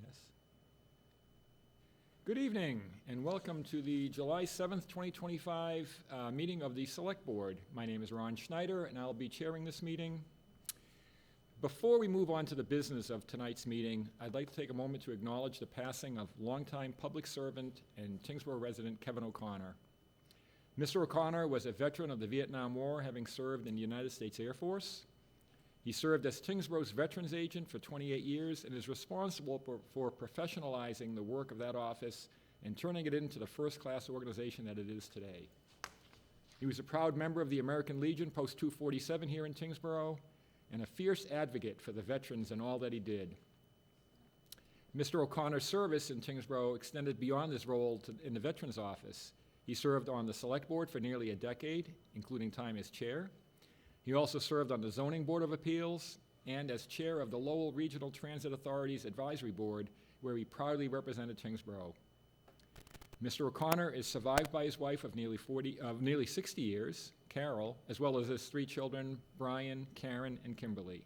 Yes. Good evening, and welcome to the July 7th, 2025 meeting of the Select Board. My name is Ron Schneider, and I'll be chairing this meeting. Before we move on to the business of tonight's meeting, I'd like to take a moment to acknowledge the passing of longtime public servant and Tyngsborough resident Kevin O'Connor. Mr. O'Connor was a veteran of the Vietnam War, having served in the United States Air Force. He served as Tyngsborough's Veterans Agent for 28 years and is responsible for professionalizing the work of that office and turning it into the first-class organization that it is today. He was a proud member of the American Legion, Post 247 here in Tyngsborough, and a fierce advocate for the veterans and all that he did. Mr. O'Connor's service in Tyngsborough extended beyond his role in the Veterans Office. He served on the Select Board for nearly a decade, including time as chair. He also served on the Zoning Board of Appeals and as chair of the Lowell Regional Transit Authority's Advisory Board, where he proudly represented Tyngsborough. Mr. O'Connor is survived by his wife of nearly 60 years, Carol, as well as his 3 children, Brian, Karen, and Kimberly.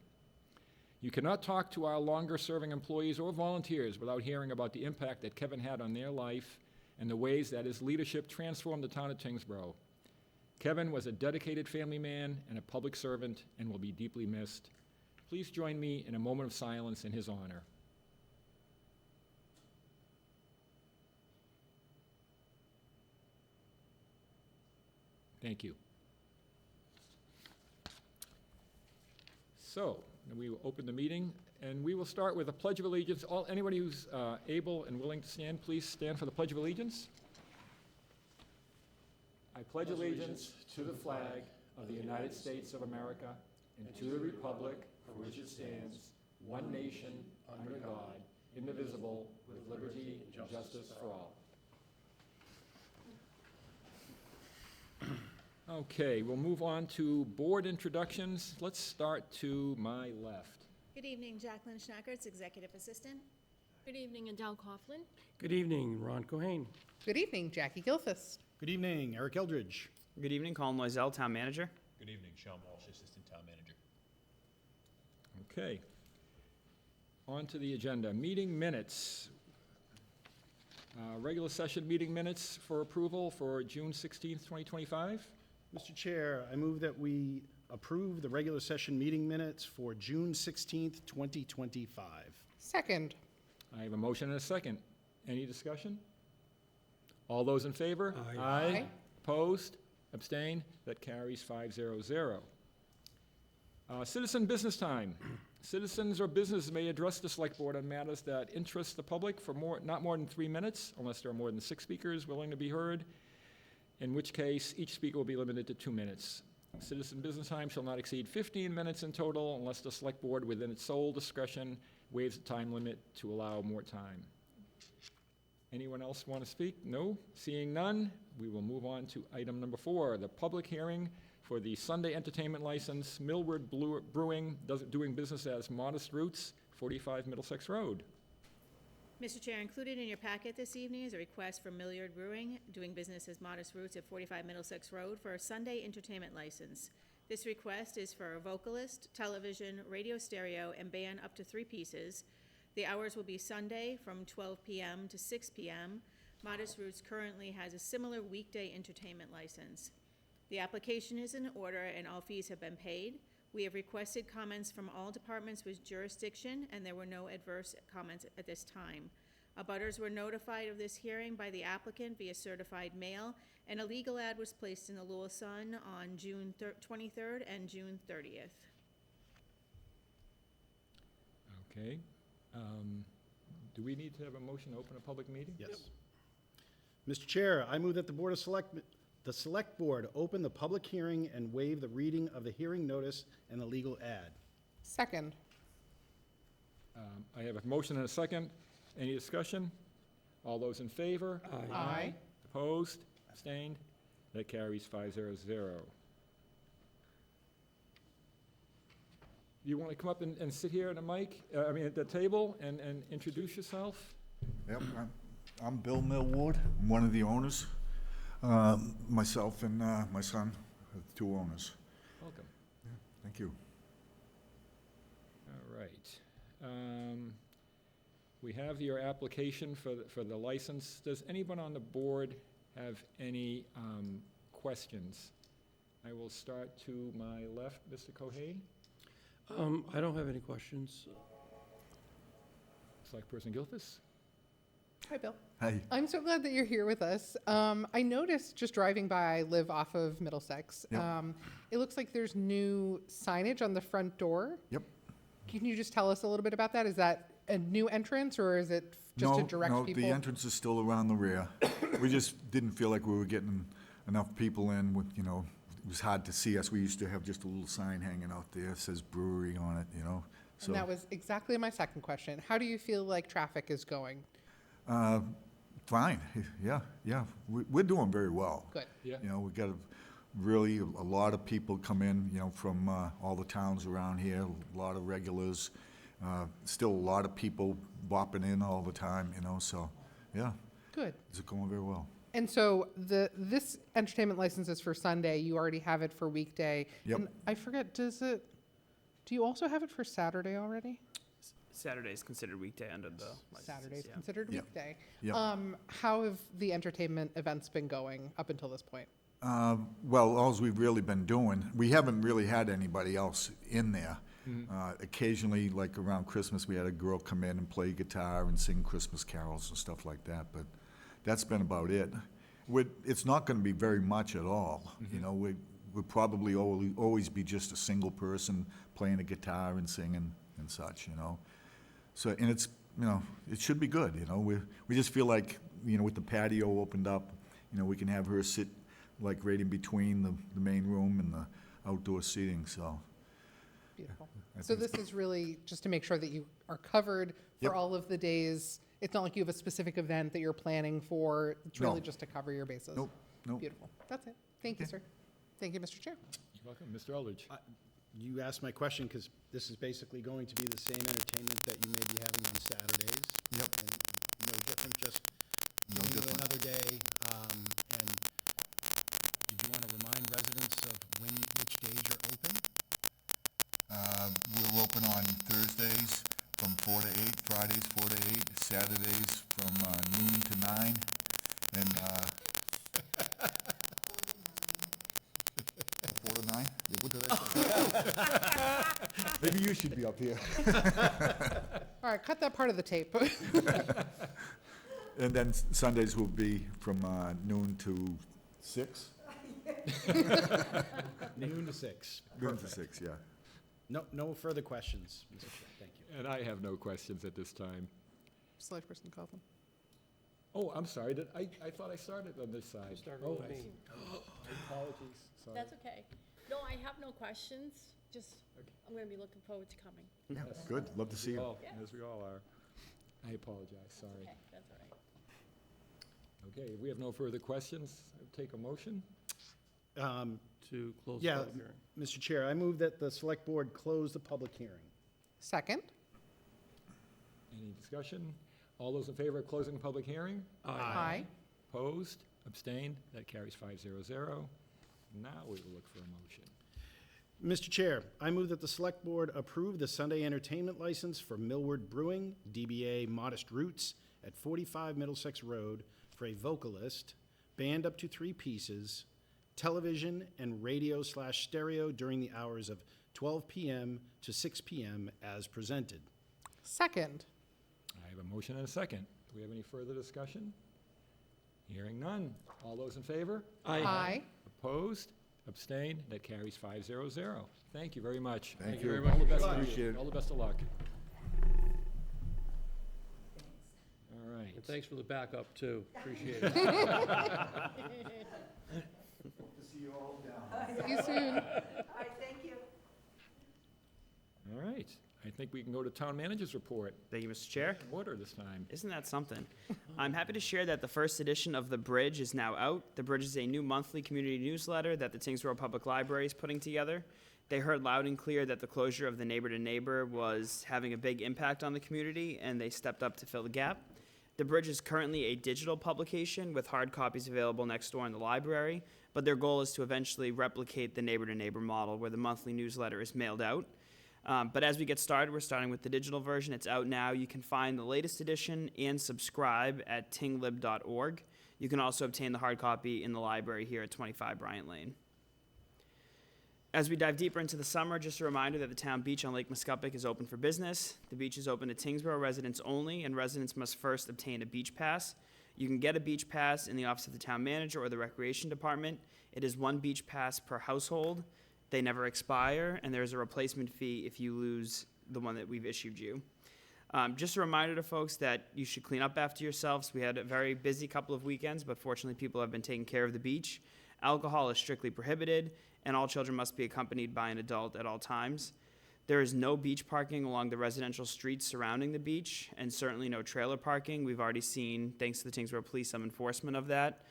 You cannot talk to our longer-serving employees or volunteers without hearing about the impact that Kevin had on their life and the ways that his leadership transformed the town of Tyngsborough. Kevin was a dedicated family man and a public servant and will be deeply missed. Please join me in a moment of silence in his honor. Thank you. So, we will open the meeting, and we will start with a Pledge of Allegiance. Anybody who's able and willing to stand, please stand for the Pledge of Allegiance. I pledge allegiance to the flag of the United States of America and to the republic for which it stands, one nation, under God, indivisible, with liberty and justice for all. Okay, we'll move on to board introductions. Let's start to my left. Good evening, Jacqueline Schnackertz, Executive Assistant. Good evening, Adele Coughlin. Good evening, Ron Cohane. Good evening, Jackie Gilfist. Good evening, Eric Eldridge. Good evening, Colin Loisel, Town Manager. Good evening, Sean Walsh, Assistant Town Manager. Okay. On to the agenda. Meeting minutes. Regular session meeting minutes for approval for June 16th, 2025. Mr. Chair, I move that we approve the regular session meeting minutes for June 16th, 2025. Second. I have a motion and a second. Any discussion? All those in favor? Aye. Aye. Opposed? Abstained? That carries 5-0-0. Citizen business time. Citizens or businesses may address the Select Board on matters that interest the public for not more than 3 minutes, unless there are more than 6 speakers willing to be heard, in which case each speaker will be limited to 2 minutes. Citizen business time shall not exceed 15 minutes in total unless the Select Board, within its sole discretion, waives the time limit to allow more time. Anyone else want to speak? No? Seeing none, we will move on to item number 4, the public hearing for the Sunday entertainment license, Millward Brewing, doing business as Modest Roots, 45 Middlesex Road. Mr. Chair, included in your packet this evening is a request from Millward Brewing, doing business as Modest Roots at 45 Middlesex Road, for a Sunday entertainment license. This request is for a vocalist, television, radio stereo, and band up to 3 pieces. The hours will be Sunday from 12 p.m. to 6 p.m. Modest Roots currently has a similar weekday entertainment license. The application is in order and all fees have been paid. We have requested comments from all departments with jurisdiction, and there were no adverse comments at this time. Abutters were notified of this hearing by the applicant via certified mail, and a legal ad was placed in the Lowell Sun on June 23rd and June 30th. Okay. Do we need to have a motion to open a public meeting? Yes. Mr. Chair, I move that the Select Board open the public hearing and waive the reading of the hearing notice and the legal ad. Second. I have a motion and a second. Any discussion? All those in favor? Aye. Aye. Opposed? Abstained? That carries 5-0-0. You want to come up and sit here at the mic, at the table, and introduce yourself? Yep, I'm Bill Millward. I'm one of the owners. Myself and my son are the 2 owners. Welcome. Yeah, thank you. All right. we have your application for the license. Does anyone on the board have any questions? I will start to my left, Mr. Cohey. I don't have any questions. Selectperson Gilfus? Hi, Bill. Hey, I'm so glad that you're here with us. I noticed just driving by, I live off of Middlesex. Yep. It looks like there's new signage on the front door. yep. Can you just tell us a little bit about that? Is that a new entrance or is it just to direct No, people? the entrance is still around the rear. We just didn't feel like we were getting enough people in with, it was hard to see us. We used to have just a little sign hanging out there, says brewery on it, so. And that was exactly my second question. How do you feel like traffic is going? Fine, yeah. We're doing very well. Good. Yeah. We got really a lot of people come in, from all the towns around here, a lot of regulars. Still a lot of people bopping in all the time, so, yeah, Good. it's going very well. And so this entertainment license is for Sunday. You already have it for weekday. Yep. And I forget, do you also have it for Saturday already? Saturday is considered weekday under the licenses, Saturday's yeah. considered Yep. weekday. Yep. How have the entertainment events been going up until this point? Well, alls we've really been doing, we haven't really had anybody else in there. Occasionally, like around Christmas, we had a girl come in and play guitar and sing Christmas carols and stuff like that, but that's been about it. It's not gonna be very much at all, we'd probably always be just a single person playing a guitar and singing and such, So, and it's, it should be good, we just feel like, with the patio opened up, we can have her sit like right in between the main room and the outdoor seating, so. Beautiful. I So think this is really just to make sure that you are covered for Yep. all of the days. It's not like you have a specific event that you're planning for. It's really No. just to cover your bases. Nope. Beautiful. That's it. Thank you, Okay. sir. Thank you, Mr. Chair. You're welcome. Mr. Eldridge? You asked my question because this is basically going to be the same entertainment that you may be having on Saturdays. Yep. And no different, just No giving you different. another day. And did you want to remind residents of which days you're open? We're open on Thursdays from 4 to 8, Fridays 4 to 8, Saturdays from noon to 9, and 4 to 9? Yeah, what did I say? Maybe you should be up here. All right, cut that part of the tape. And then Sundays will be from noon to 6? Noon to 6. Noon to 6, yeah. No further questions, Mr. Chair. Thank you. And I have no questions at this time. Select person Coughlin. Oh, I'm sorry, I thought I started on this side. Started Oh, with I me. see. Apologies, sorry. That's okay. No, I have no questions, just, Okay. I'm gonna be looking forward to coming. Yeah, good, love to see you. As we all are. I apologize, sorry. Okay, that's all right. Okay, if we have no further questions, I'll take a motion. To close the Yeah, public hearing. Mr. Chair, I move that the Select Board close the public hearing. Second. Any discussion? All those in favor of closing the public hearing? Aye. Opposed? Abstained? That carries 500. Now we will look for a motion. Mr. Chair, I move that the Select Board approve the Sunday entertainment license for Millward Brewing, DBA Modest Roots, at 45 Middlesex Road for a vocalist, band up to 3 pieces, television and radio/stereo during the hours of 12 p.m. to 6 p.m. as presented. Second. I have a motion and a second. Do we have any further discussion? Hearing none. All those in favor? Aye. Opposed? Abstained? That carries 500. Thank you very much. Thank you very you. much. All the best to you. Appreciate it. All the best of luck. All right. And thanks for the backup, too. Appreciate it. See you soon. All right. I think we can go to town manager's report. Thank you, Mr. Chair. Order this time. Isn't that something? I'm happy to share that the first edition of The Bridge is now out. The Bridge is a new monthly community newsletter that the Tyngsborough Public Library is putting together. They heard loud and clear that the closure of the Neighbor to Neighbor was having a big impact on the community, and they stepped up to fill the gap. The Bridge is currently a digital publication with hard copies available next door in the library, but their goal is to eventually replicate the Neighbor to Neighbor model where the monthly newsletter is mailed out. But as we get started, we're starting with the digital version. It's out now. You can find the latest edition and subscribe at tinglib.org. You can also obtain the hard copy in the library here at 25 Bryant Lane. As we dive deeper into the summer, just a reminder that the town beach on Lake Muscuppick is open for business. The beach is open to Tyngsborough residents only, and residents must first obtain a beach pass. You can get a beach pass in the office of the town manager or the recreation department. It is one beach pass per household. They never expire, and there's a replacement fee if you lose the one that we've issued you. Just a reminder to folks that you should clean up after yourselves. We had a very busy couple of weekends, but fortunately people have been taking care of the beach. Alcohol is strictly prohibited, and all children must be accompanied by an adult at all times. There is no beach parking along the residential streets surrounding the beach, and certainly no trailer parking. We've already seen, thanks to the Tyngsborough Police, some enforcement of that.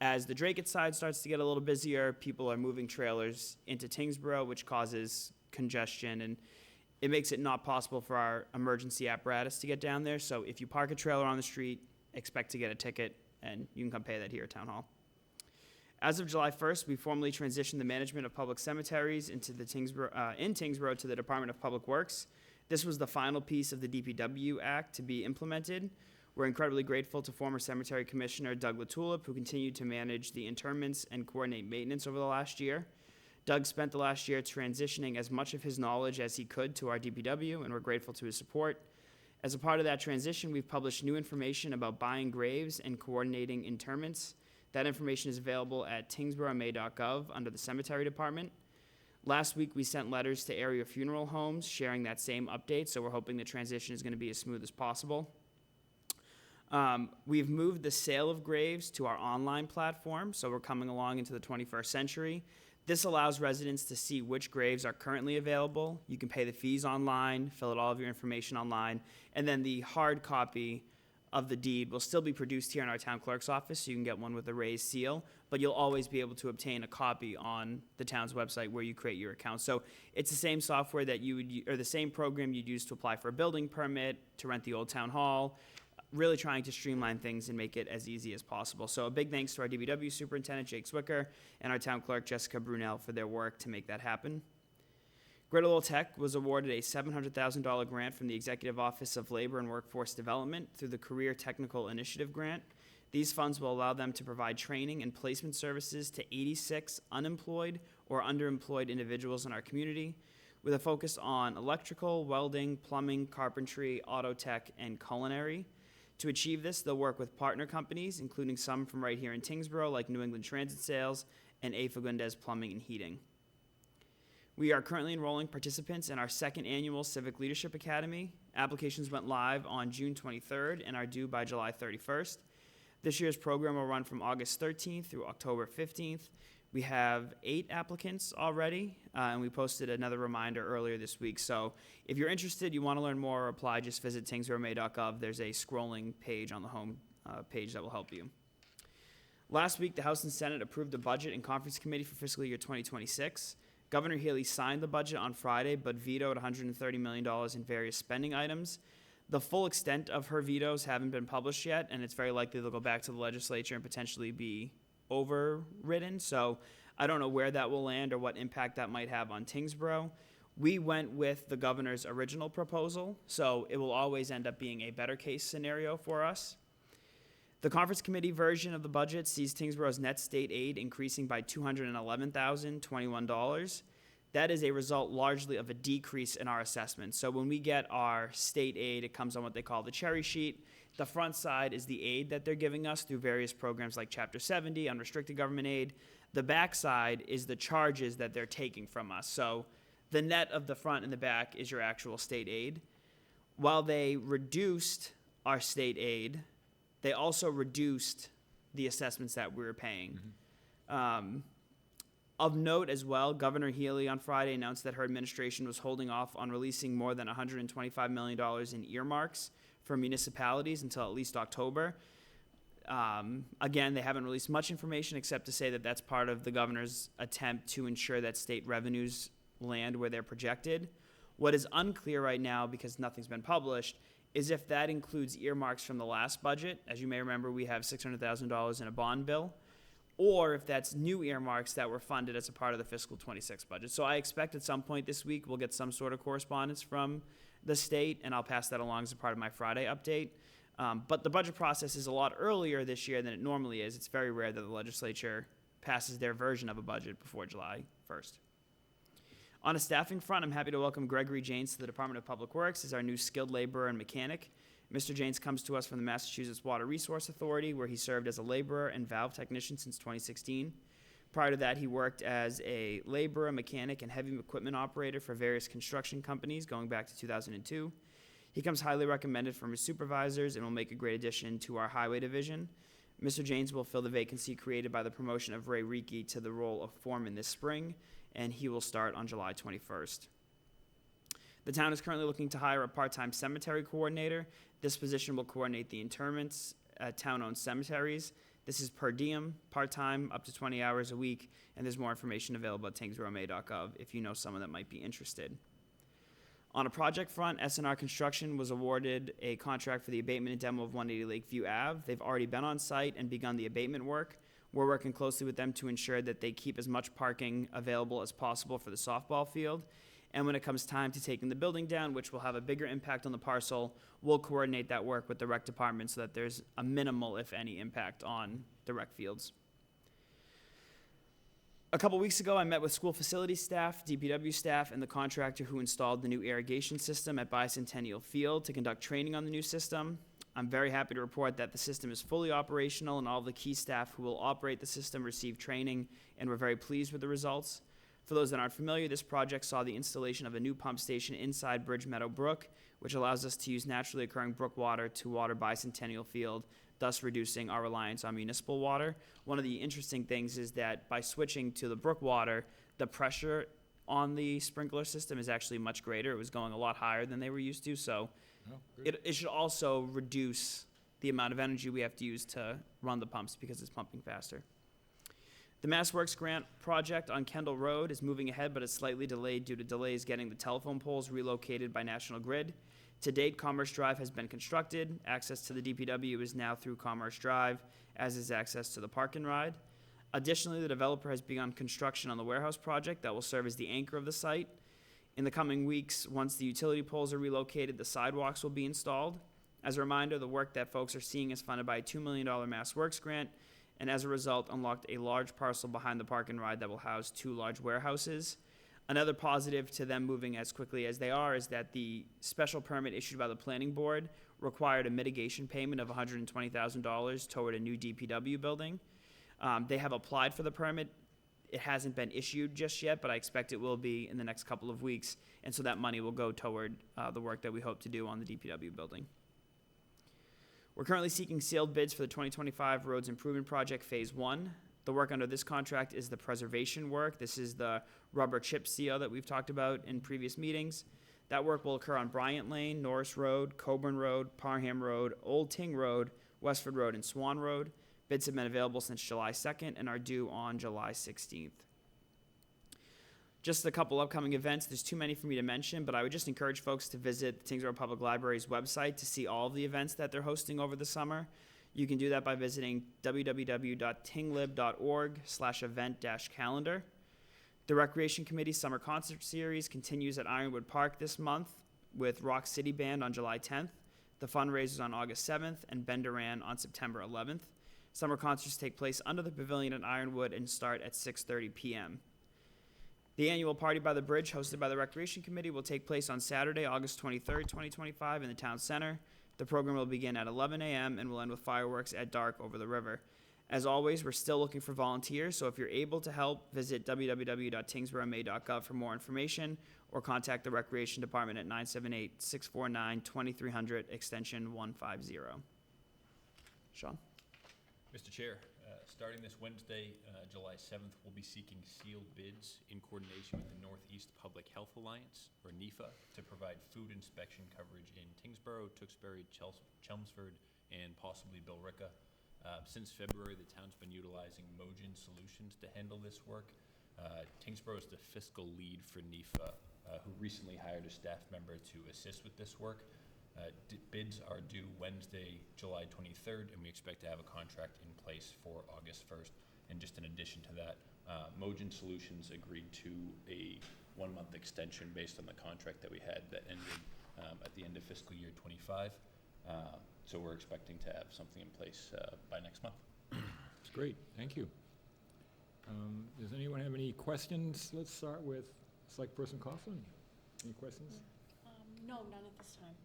As the Drake side starts to get a little busier, people are moving trailers into Tyngsborough, which causes congestion, and it makes it not possible for our emergency apparatus to get down there. So if you park a trailer on the street, expect to get a ticket, and you can come pay that here at Town Hall. As of July 1st, we formally transitioned the management of public cemeteries into the Tyngsborough to the Department of Public Works. This was the final piece of the DPW Act to be implemented. We're incredibly grateful to former Cemetery Commissioner Doug LaTulip, who continued to manage the interments and coordinate maintenance over the last year. Doug spent the last year transitioning as much of his knowledge as he could to our DPW, and we're grateful to his support. As a part of that transition, we've published new information about buying graves and coordinating interments. That information is available at tyngsboroughma.gov under the Cemetery Department. Last week, we sent letters to area funeral homes sharing that same update, so we're hoping the transition is going to be as smooth as possible. We've moved the sale of graves to our online platform, so we're coming along into the 21st century. This allows residents to see which graves are currently available. You can pay the fees online, fill out all of your information online, and then the hard copy of the deed will still be produced here in our town clerk's office, so you can get one with a raised seal, but you'll always be able to obtain a copy on the town's website where you create your account. So it's the same software that you would, or the same program you'd use to apply for a building permit, to rent the old town hall, really trying to streamline things and make it as easy as possible. So a big thanks to our DBW Superintendent, Jake Zwicker, and our Town Clerk, Jessica Brunel, for their work to make that happen. Greater Lowell Tech was awarded a $700,000 grant from the Executive Office of Labor and Workforce Development through the Career Technical Initiative Grant. These funds will allow them to provide training and placement services to 86 unemployed or underemployed individuals in our community, with a focus on electrical, welding, plumbing, carpentry, auto tech, and culinary. To achieve this, they'll work with partner companies, including some from right here in Tyngsborough, like New England Transit Sales and A. Fagundes Plumbing and Heating. We are currently enrolling participants in our second annual Civic Leadership Academy. Applications went live on June 23rd and are due by July 31st. This year's program will run from August 13th through October 15th. We have 8 applicants already, and we posted another reminder earlier this week. So if you're interested, you want to learn more or apply, just visit tyngsboroughma.gov. There's a scrolling page on the home page that will help you. Last week, the House and Senate approved the Budget and Conference Committee for fiscal year 2026. Governor Healy signed the budget on Friday, but vetoed $130 million in various spending items. The full extent of her vetoes haven't been published yet, and it's very likely they'll go back to the legislature and potentially be overridden. So I don't know where that will land or what impact that might have on Tyngsborough. We went with the governor's original proposal, so it will always end up being a better case scenario for us. The conference committee version of the budget sees Tyngsborough's net state aid increasing by $211,021. That is a result largely of a decrease in our assessment. So when we get our state aid, it comes on what they call the cherry sheet. The front side is the aid that they're giving us through various programs like Chapter 70, unrestricted government aid. The back side is the charges that they're taking from us. So the net of the front and the back is your actual state aid. While they reduced our state aid, they also reduced the assessments that we were paying. Of note as well, Governor Healy on Friday announced that her administration was holding off on releasing more than $125 million in earmarks for municipalities until at least October. Again, they haven't released much information except to say that that's part of the governor's attempt to ensure that state revenues land where they're projected. What is unclear right now, because nothing's been published, is if that includes earmarks from the last budget. As you may remember, we have $600,000 in a bond bill, or if that's new earmarks that were funded as a part of the fiscal 26 budget. So I expect at some point this week we'll get some sort of correspondence from the state, and I'll pass that along as a part of my Friday update. But the budget process is a lot earlier this year than it normally is. It's very rare that the legislature passes their version of a budget before July 1st. On a staffing front, I'm happy to welcome Gregory Janes to the Department of Public Works as our new skilled laborer and mechanic. Mr. Janes comes to us from the Massachusetts Water Resource Authority, where he served as a laborer and valve technician since 2016. Prior to that, he worked as a laborer, mechanic, and heavy equipment operator for various construction companies going back to 2002. He comes highly recommended from his supervisors and will make a great addition to our highway division. Mr. Janes will fill the vacancy created by the promotion of Ray Reiki to the role of foreman this spring, and he will start on July 21st. The town is currently looking to hire a part-time cemetery coordinator. This position will coordinate the interments at town-owned cemeteries. This is per diem, part-time, up to 20 hours a week, and there's more information available at tyngsborough.gov if you know someone that might be interested. On a project front, SNR Construction was awarded a contract for the abatement and demo of 180 Lakeview Ave. They've already been on site and begun the abatement work. We're working closely with them to ensure that they keep as much parking available as possible for the softball field. And when it comes time to taking the building down, which will have a bigger impact on the parcel, we'll coordinate that work with the rec department so that there's a minimal, if any, impact on the rec fields. A couple weeks ago, I met with school facilities staff, DPW staff, and the contractor who installed the new irrigation system at Bicentennial Field to conduct training on the new system. I'm very happy to report that the system is fully operational and all of the key staff who will operate the system receive training, and we're very pleased with the results. For those that aren't familiar, this project saw the installation of a new pump station inside Bridge Meadow Brook, which allows us to use naturally occurring brook water to water Bicentennial Field, thus reducing our reliance on municipal water. One of the interesting things is that by switching to the brook water, the pressure on the sprinkler system is actually much greater. It was going a lot higher than they were used to, so it should also reduce the amount of energy we have to use to run the pumps because it's pumping faster. The MassWorks grant project on Kendall Road is moving ahead, but it's slightly delayed due to delays getting the telephone poles relocated by National Grid. To date, Commerce Drive has been constructed. Access to the DPW is now through Commerce Drive, as is access to the park and ride. Additionally, the developer has begun construction on the warehouse project that will serve as the anchor of the site. In the coming weeks, once the utility poles are relocated, the sidewalks will be installed. As a reminder, the work that folks are seeing is funded by a $2 million MassWorks grant, and as a result, unlocked a large parcel behind the park and ride that will house 2 large warehouses. Another positive to them moving as quickly as they are is that the special permit issued by the planning board required a mitigation payment of $120,000 toward a new DPW building. They have applied for the permit. It hasn't been issued just yet, but I expect it will be in the next couple of weeks, and so that money will go toward the work that we hope to do on the DPW building. We're currently seeking sealed bids for the 2025 Roads Improvement Project Phase 1. The work under this contract is the preservation work. This is the rubber chip seal that we've talked about in previous meetings. That work will occur on Bryant Lane, Norris Road, Coburn Road, Parham Road, Old Ting Road, Westford Road, and Swan Road. Bids have been available since July 2nd and are due on July 16th. Just a couple upcoming events. There's too many for me to mention, but I would just encourage folks to visit the Tyngsborough Public Library's website to see all of the events that they're hosting over the summer. You can do that by visiting www.tinglib.org/event-calendar. The Recreation Committee's Summer Concert Series continues at Ironwood Park this month with Rock City Band on July 10th, the fundraisers on August 7th, and Ben Duran on September 11th. Summer concerts take place under the pavilion at Ironwood and start at 6:30 p.m. The annual Party by the Bridge, hosted by the Recreation Committee, will take place on Saturday, August 23rd, 2025, in the town center. The program will begin at 11 a.m. and will end with fireworks at dark over the river. As always, we're still looking for volunteers, so if you're able to help, visit www.tyngsboroughma.gov for more information or contact the Recreation Department at 978-649-2300, extension 150. Sean? Mr. Chair, starting this Wednesday, July 7th, we'll be seeking sealed bids in coordination with the Northeast Public Health Alliance, or NEFA, to provide food inspection coverage in Tyngsborough, Tewksbury, Chelmsford, and possibly Billerica. Since February, the town's been utilizing Mogen Solutions to handle this work. Tyngsborough is the fiscal lead for NEFA, who recently hired a staff member to assist with this work. Bids are due Wednesday, July 23rd, and we expect to have a contract in place for August 1st. And just in addition to that, Mogen Solutions agreed to a 1-month extension based on the contract that we had that ended at the end of fiscal year '25. So we're expecting to have something in place by next month. That's great, thank you. Does anyone have any questions? Let's start with Select Person Coughlin. Any questions? No, none at this time.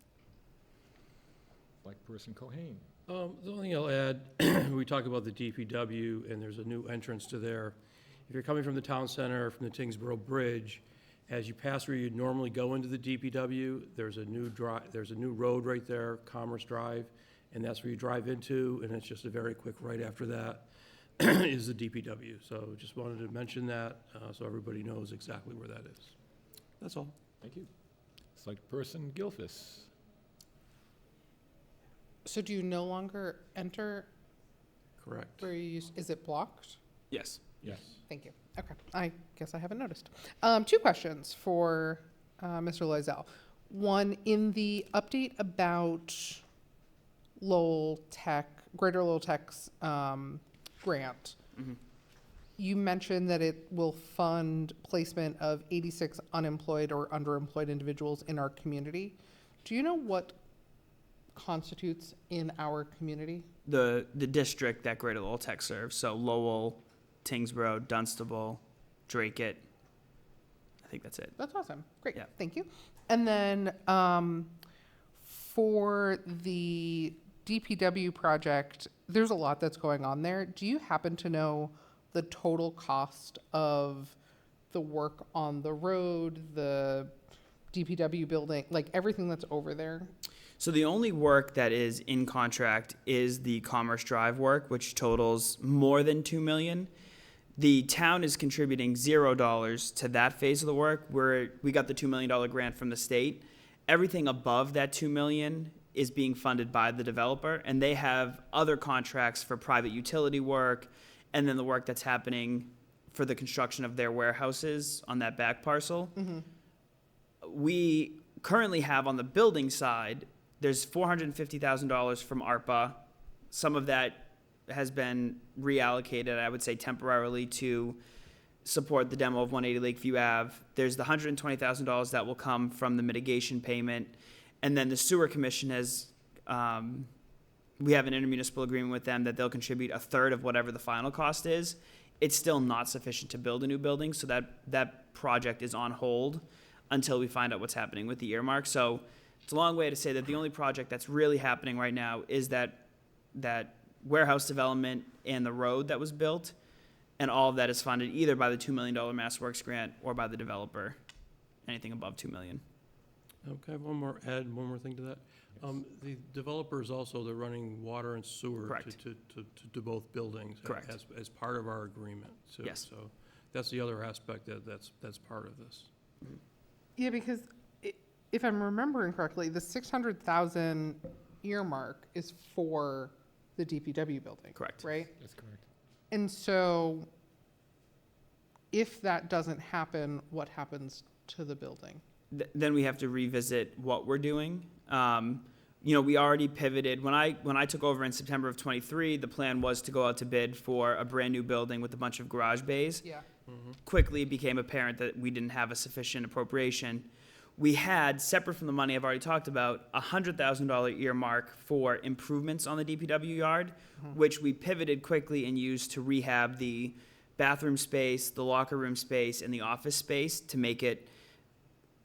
Select Person Cohen. The only thing I'll add, we talk about the DPW, and there's a new entrance to there. If you're coming from the town center, from the Tyngsborough Bridge, as you pass where you'd normally go into the DPW, there's a new road right there, Commerce Drive, and that's where you drive into, and it's just a very quick right after that is the DPW. So just wanted to mention that, so everybody knows exactly where that is. That's all. Thank you. Select Person Gilfus. So do you no longer enter Correct. where you used, is it blocked? Yes. Yes. Thank you. Okay, I guess I haven't noticed. 2 questions for Mr. Loisel. One, in the update about Lowell Tech, Greater Lowell Tech's grant, you mentioned that it will fund placement of 86 unemployed or underemployed individuals in our community. Do you know what constitutes in our community? The district that Greater Lowell Tech serves, so Lowell, Tyngsborough, Dunstable, Dracut. I think that's it. That's awesome. Great. Yeah. Thank you. And then for the DPW project, there's a lot that's going on there. Do you happen to know the total cost of the work on the road, the DPW building, like everything that's over there? So the only work that is in contract is the Commerce Drive work, which totals more than $2 million. The town is contributing $0 to that phase of the work, where we got the $2 million grant from the state. Everything above that $2 million is being funded by the developer, and they have other contracts for private utility work, and then the work that's happening for the construction of their warehouses on that back parcel. We currently have on the building side, there's $450,000 from ARPA. Some of that has been reallocated, I would say temporarily, to support the demo of 180 Lakeview Ave. There's the $120,000 that will come from the mitigation payment. And then the sewer commission has, we have an intermunicipal agreement with them that they'll contribute a third of whatever the final cost is. It's still not sufficient to build a new building, so that project is on hold until we find out what's happening with the earmark. So it's a long way to say that the only project that's really happening right now is that warehouse development and the road that was built, and all of that is funded either by the $2 million Mass Works grant or by the developer, anything above $2 million. Okay, one more thing to that. The developers also, they're running water and sewer Correct. to both buildings. Correct. As part of our agreement. So, Yes. So that's the other aspect that's part of this. Yeah, because if I'm remembering correctly, the 600,000 earmark is for the DPW building. Correct. Right? That's correct. And so if that doesn't happen, what happens to the building? Then we have to revisit what we're doing. We already pivoted. When I took over in September of '23, the plan was to go out to bid for a brand new building with a bunch of garage bays. Yeah. Quickly it became apparent that we didn't have a sufficient appropriation. We had, separate from the money I've already talked about, a $100,000 earmark for improvements on the DPW yard, which we pivoted quickly and used to rehab the bathroom space, the locker room space, and the office space to make it,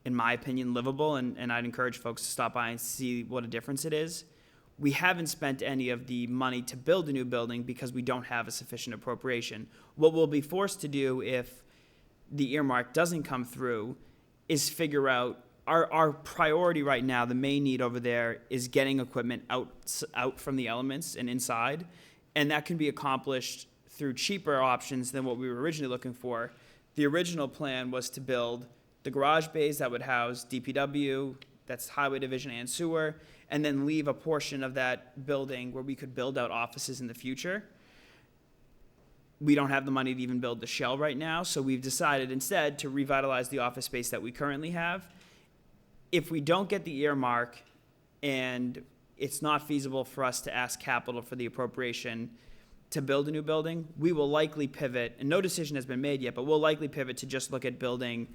in my opinion, livable, and I'd encourage folks to stop by and see what a difference it is. We haven't spent any of the money to build a new building because we don't have a sufficient appropriation. What we'll be forced to do if the earmark doesn't come through is figure out our priority right now. The main need over there is getting equipment out from the elements and inside, and that can be accomplished through cheaper options than what we were originally looking for. The original plan was to build the garage bays that would house DPW, that's highway division and sewer, and then leave a portion of that building where we could build out offices in the future. We don't have the money to even build the shell right now, so we've decided instead to revitalize the office space that we currently have. If we don't get the earmark and it's not feasible for us to ask capital for the appropriation, to build a new building, we will likely pivot, and no decision has been made yet, but we'll likely pivot to just look at building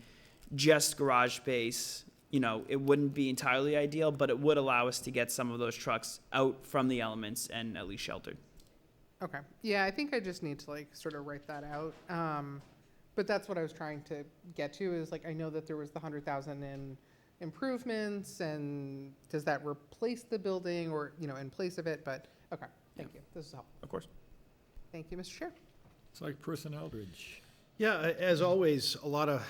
just garage space. You know, it wouldn't be entirely ideal, but it would allow us to get some of those trucks out from the elements and at least sheltered. Okay. Yeah, I think I just need to like sort of write that out. But that's what I was trying to get to is like, I know that there was the 100,000 in improvements, and does that replace the building or, you know, in place of it? But, okay, thank you. This is helpful. Of course. Thank you, Mr. Chair. Select Person Eldridge. Yeah, as always, a lot of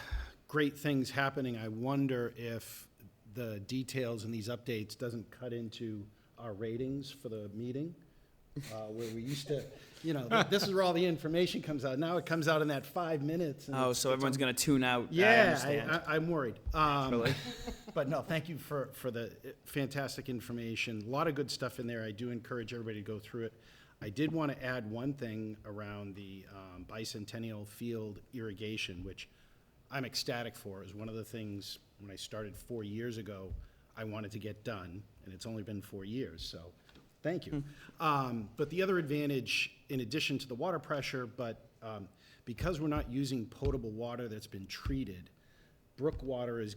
great things happening. I wonder if the details in these updates doesn't cut into our ratings for the meeting, where we used to, you know, this is where all the information comes out. Now it comes out in that 5 minutes. and Oh, it's- so it's everyone's on- going to tune out. I Yeah, understand. I'm worried. Really? But no, thank you for the fantastic information. A lot of good stuff in there. I do encourage everybody to go through it. I did want to add one thing around the bicentennial field irrigation, which I'm ecstatic for. Is one of the things when I started 4 years ago, I wanted to get done, and it's only been 4 years, so thank you. But the other advantage, in addition to the water pressure, because we're not using potable water that's been treated, brook water is,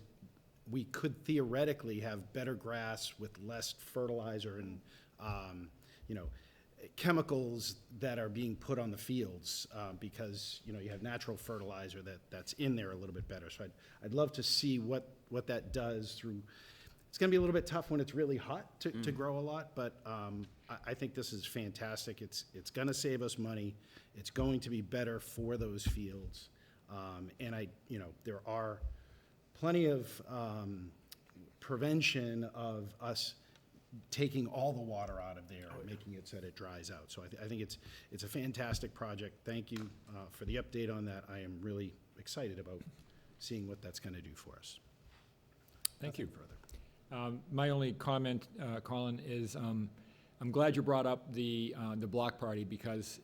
we could theoretically have better grass with less fertilizer and, you know, chemicals that are being put on the fields, because, you know, you have natural fertilizer that's in there a little bit better. So I'd love to see what that does through. It's gonna be a little bit tough when it's really hot to grow a lot, but I think this is fantastic. It's gonna save us money. It's going to be better for those fields. And you know, there are plenty of prevention of us taking all the water out of there and making it so that it dries out. So I think it's a fantastic project. Thank you for the update on that. I am really excited about seeing what that's gonna do for us. Thank you. Nothing further. My only comment, Colin, is I'm glad you brought up the block party, because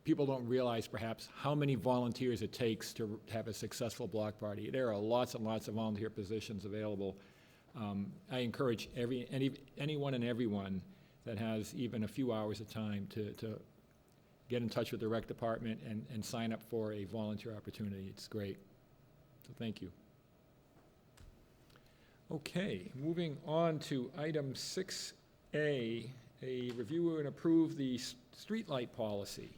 people don't realize perhaps how many volunteers it takes to have a successful block party. There are lots and lots of volunteer positions available. I encourage anyone and everyone that has even a few hours of time to get in touch with the rec department and sign up for a volunteer opportunity. It's great. So thank you. Okay, moving on to item 6A, a review and approve the streetlight policy.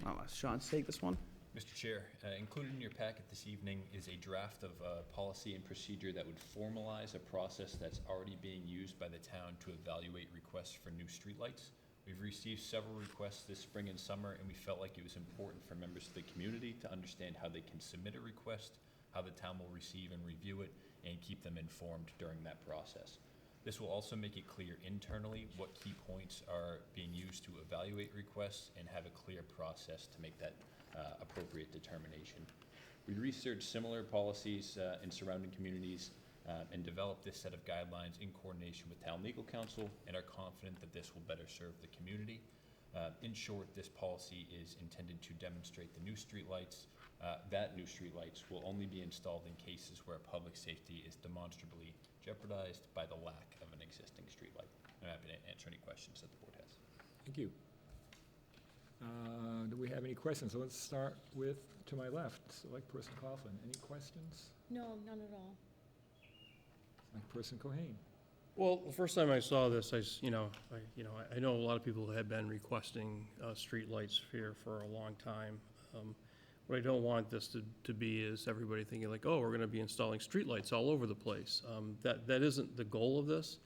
I'll let Sean take this one. Mr. Chair, included in your packet this evening is a draft of policy and procedure that would formalize a process that's already being used by the town to evaluate requests for new streetlights. We've received several requests this spring and summer, and we felt like it was important for members of the community to understand how they can submit a request, how the town will receive and review it, and keep them informed during that process. This will also make it clear internally what key points are being used to evaluate requests and have a clear process to make that appropriate determination. We researched similar policies in surrounding communities and developed this set of guidelines in coordination with town legal counsel, and are confident that this will better serve the community. In short, this policy is intended to demonstrate the new streetlights, that new streetlights will only be installed in cases where public safety is demonstrably jeopardized by the lack of an existing streetlight. I'm happy to answer any questions that the board has. Thank you. Do we have any questions? So let's start with, to my left, Select Person Coughlin. Any questions? No, none at all. Select Person Cohen. Well, the first time I saw this, I know a lot of people have been requesting streetlights here for a long time. What I don't want this to be is everybody thinking like, oh, we're gonna be installing streetlights all over the place. That isn't the goal of this.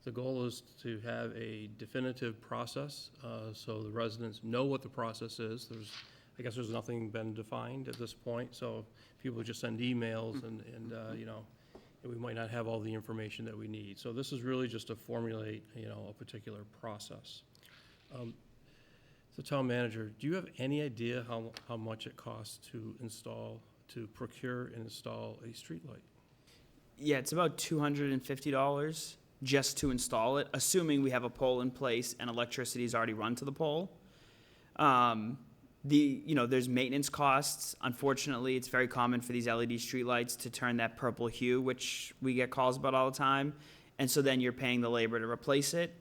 The goal is to have a definitive process, so the residents know what the process is. I guess there's nothing been defined at this point, so people just send emails and we might not have all the information that we need. So this is really just to formulate, a particular process. The town manager, do you have any idea how much it costs to procure and install a streetlight? Yeah, it's about $250 just to install it, assuming we have a pole in place and electricity is already run to the pole. There's maintenance costs. Unfortunately, it's very common for these LED streetlights to turn that purple hue, which we get calls about all the time. And so then you're paying the labor to replace it.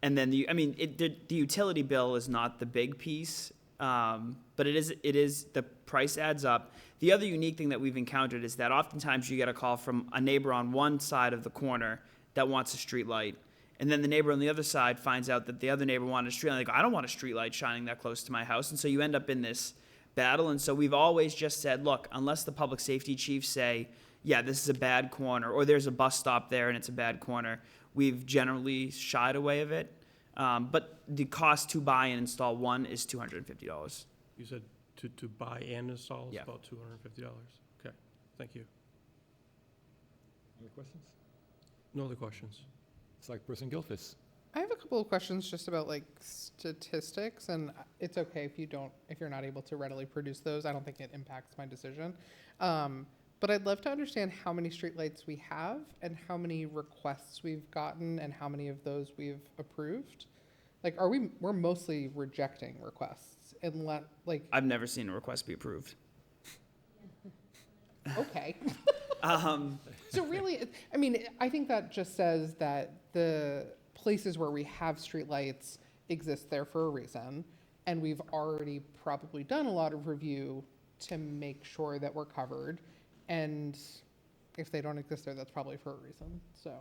And then the utility bill is not the big piece, but it is, the price adds up. The other unique thing that we've encountered is that oftentimes you get a call from a neighbor on one side of the corner that wants a street light. And then the neighbor on the other side finds out that the other neighbor wanted a street light. They go, I don't want a street light shining that close to my house. And so you end up in this battle. And so we've always just said, look, unless the public safety chiefs say, yeah, this is a bad corner, or there's a bus stop there and it's a bad corner, we've generally shied away of it. But the cost to buy and install one is $250. You said to buy and install is Yeah. about $250. Okay, thank you. Other questions? No other questions? Selectperson Gilfus. I have a couple of questions just about like statistics, and it's okay if you're not able to readily produce those. I don't think it impacts my decision. But I'd love to understand how many streetlights we have and how many requests we've gotten and how many of those we've approved. Like, we're mostly rejecting requests unless, like, I've never seen a request be approved. okay. So really, I mean, I think that just says that the places where we have streetlights exist there for a reason, and we've already probably done a lot of review to make sure that we're covered. And if they don't exist there, that's probably for a reason, so.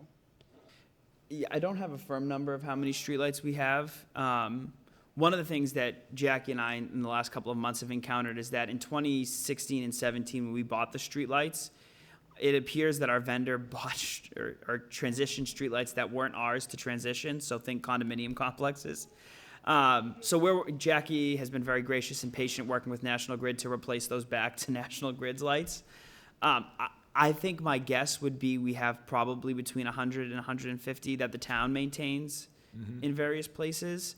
Yeah, I don't have a firm number of how many streetlights we have. One of the things that Jackie and I in the last couple of months have encountered is that in 2016 and 17, when we bought the streetlights, it appears that our vendor bought or transitioned streetlights that weren't ours to transition, so think condominium complexes. So Jackie has been very gracious and patient working with National Grid to replace those back to National Grid's lights. I think my guess would be we have probably between 100 and 150 that the town maintains in various places.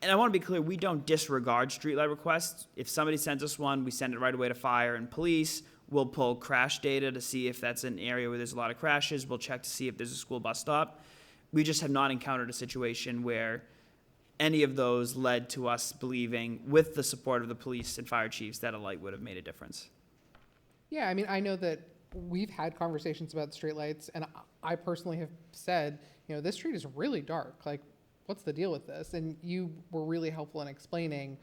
And I want to be clear, we don't disregard streetlight requests. If somebody sends us one, we send it right away to fire and police. We'll pull crash data to see if that's an area where there's a lot of crashes. We'll check to see if there's a school bus stop. We just have not encountered a situation where any of those led to us believing, with the support of the police and fire chiefs, that a light would have made a difference. Yeah, I mean, I know that we've had conversations about streetlights, and I personally have said, this street is really dark. Like, what's the deal with this? And you were really helpful in explaining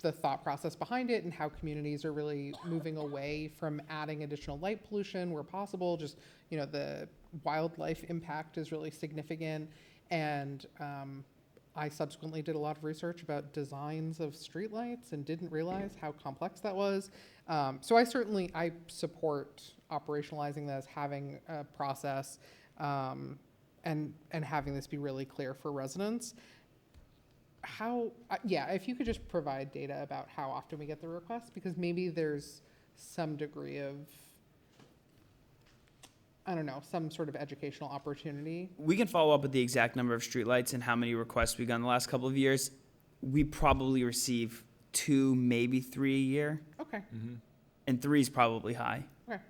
the thought process behind it and how communities are really moving away from adding additional light pollution where possible. Just, the wildlife impact is really significant. And I subsequently did a lot of research about designs of streetlights and didn't realize how complex that was. So I support operationalizing this, having a process, and having this be really clear for residents. If you could just provide data about how often we get the requests, because maybe there's some degree of, some sort of educational opportunity. We can follow up with the exact number of streetlights and how many requests we've got in the last couple of years. We probably receive 2, maybe 3 a year, Okay, and 3 is probably high. okay,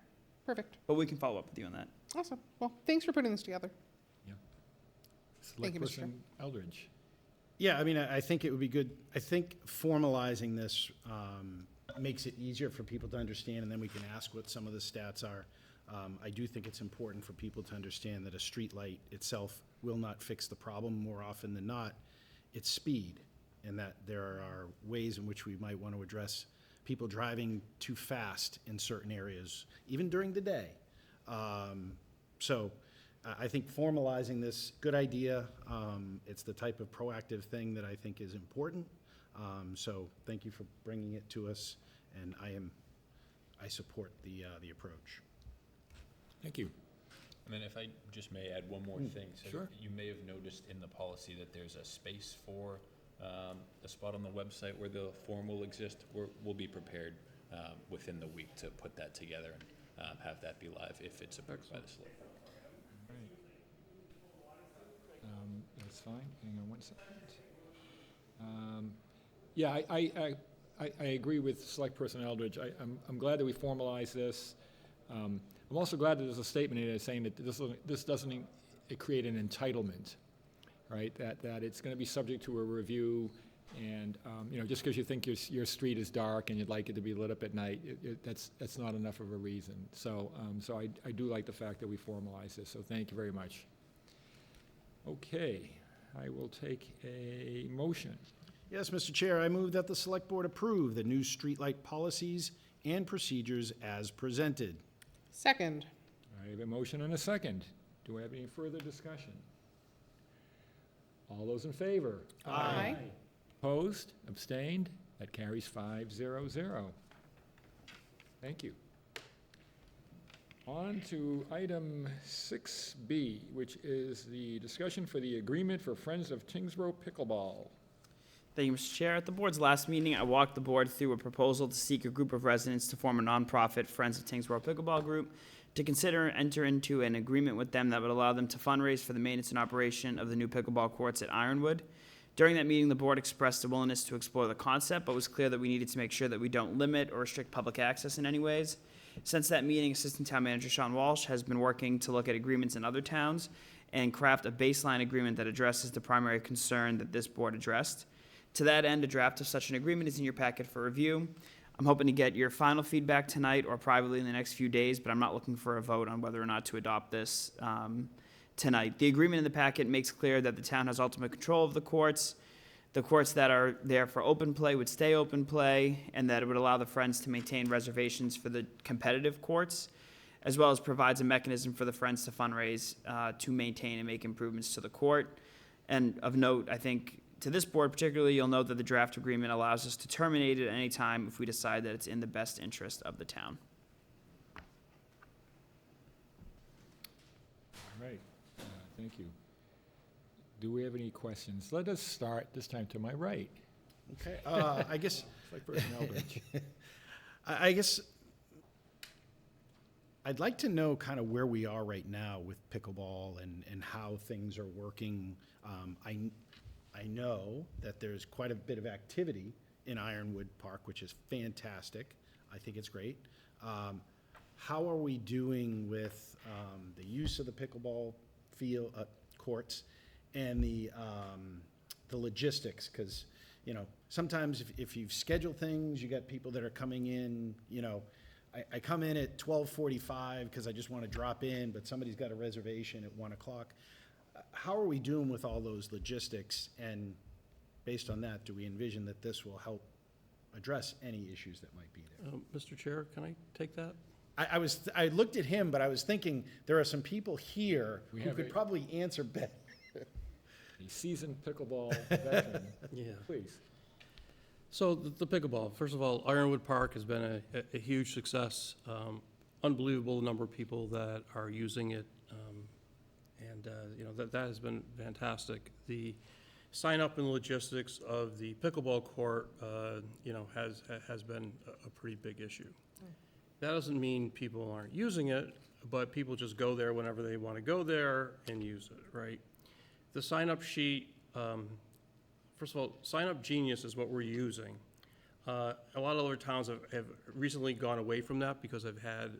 perfect. But we can follow up with you on that. Awesome. Well, thanks for putting this together. Thank you, Mr. Chair. Selectperson Eldridge. Yeah, I mean, I think it would be good. I think formalizing this makes it easier for people to understand, and then we can ask what some of the stats are. I do think it's important for people to understand that a street light itself will not fix the problem. More often than not, it's speed, and that there are ways in which we might want to address people driving too fast in certain areas, even during the day. So I think formalizing this, good idea. It's the type of proactive thing that I think is important. So thank you for bringing it to us, and I support the approach. Thank you. And then if I just may add one more thing. So sure. you may have noticed in the policy that there's a space for a spot on the website where the form will exist. We'll be prepared within the week to put that together and have that be live if it's approved by the select. That's fine. Hang on one second. I agree with Selectperson Eldridge. I'm glad that we formalize this. I'm also glad that there's a statement in it saying that this doesn't create an entitlement, right? That it's going to be subject to a review, and just because you think your street is dark and you'd like it to be lit up at night, that's not enough of a reason. So I do like the fact that we formalize this. So thank you very much. Okay, I will take a motion. Yes, Mr. Chair, I move that the Select Board approve the new streetlight policies and procedures as presented. Second. I have a motion and a second. Do I have any further discussion? All those in favor? Aye. Opposed? Abstained? That carries 5-0-0. Thank you. On to item 6B, which is the discussion for the agreement for Friends of Tyngsborough Pickleball. Thank you, Mr. Chair. At the board's last meeting, I walked the board through a proposal to seek a group of residents to form a nonprofit Friends of Tyngsborough Pickleball Group to consider enter into an agreement with them that would allow them to fundraise for the maintenance and operation of the new pickleball courts at Ironwood. During that meeting, the board expressed a willingness to explore the concept, but was clear that we needed to make sure that we don't limit or restrict public access in any ways. Since that meeting, Assistant Town Manager Sean Walsh has been working to look at agreements in other towns and craft a baseline agreement that addresses the primary concern that this board addressed. To that end, a draft of such an agreement is in your packet for review. I'm hoping to get your final feedback tonight or privately in the next few days, but I'm not looking for a vote on whether or not to adopt this tonight. The agreement in the packet makes clear that the town has ultimate control of the courts. The courts that are there for open play would stay open play, and that it would allow the Friends to maintain reservations for the competitive courts, as well as provides a mechanism for the Friends to fundraise to maintain and make improvements to the court. And of note, I think, to this board particularly, you'll note that the draft agreement allows us to terminate it at any time if we decide that it's in the best interest of the town. All right, thank you. Do we have any questions? Let us start this time to my right. Okay, I guess, It's like personnel bench. I guess I'd like to know kind of where we are right now with pickleball and how things are working. I know that there's quite a bit of activity in Ironwood Park, which is fantastic. I think it's great. How are we doing with the use of the pickleball field courts and the logistics? Because, you know, sometimes if you've scheduled things, you got people that are coming in, you know, I come in at 12:45 because I just want to drop in, but somebody's got a reservation at 1 o'clock. How are we doing with all those logistics? And based on that, do we envision that this will help address any issues that might be there? Mr. Chair, can I take that? I looked at him, but I was thinking there are some people here We who have could a- probably answer better. A seasoned pickleball veteran, Yeah. please. So the pickleball, first of all, Ironwood Park has been a huge success. Unbelievable number of people that are using it, and you know, that has been fantastic. The sign up and logistics of the pickleball court, you know, has been a pretty big issue. That doesn't mean people aren't using it, but people just go there whenever they want to go there and use it, right? The sign up sheet. First of all, Sign Up Genius is what we're using. A lot of other towns have recently gone away from that because they've had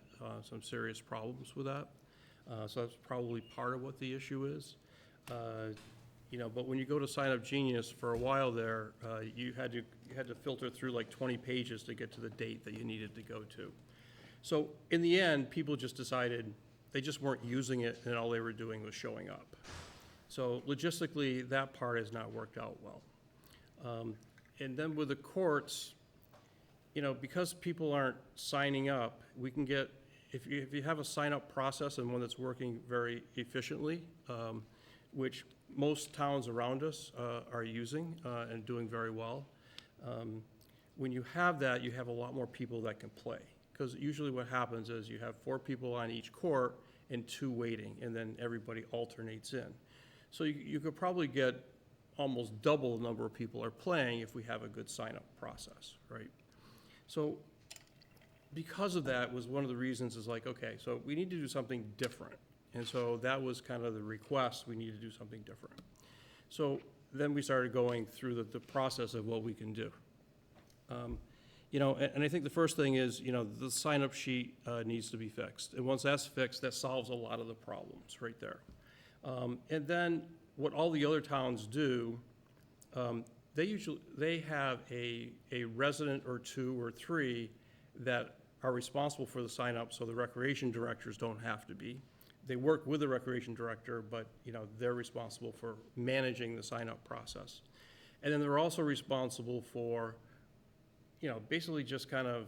some serious problems with that. So that's probably part of what the issue is. You know, but when you go to Sign Up Genius, for a while there, you had to filter through like 20 pages to get to the date that you needed to go to. So in the end, people just decided they just weren't using it, and all they were doing was showing up. So logistically, that part has not worked out well. And then with the courts, you know, because people aren't signing up, we can get, if you have a sign-up process and one that's working very efficiently, which most towns around us are using and doing very well, when you have that, you have a lot more people that can play. Because usually what happens is you have 4 people on each court and 2 waiting, and then everybody alternates in. So you could probably get almost double the number of people are playing if we have a good sign-up process, right? So because of that was one of the reasons is like, okay, so we need to do something different. And so that was kind of the request, we need to do something different. So then we started going through the process of what we can do. You know, and I think the first thing is, you know, the sign-up sheet needs to be fixed. And once that's fixed, that solves a lot of the problems right there. And then what all the other towns do, they have a resident or 2 or 3 that are responsible for the sign-up, so the recreation directors don't have to be. they work with the recreation director, but, they're responsible for managing the sign-up process. And then they're also responsible for, basically just kind of,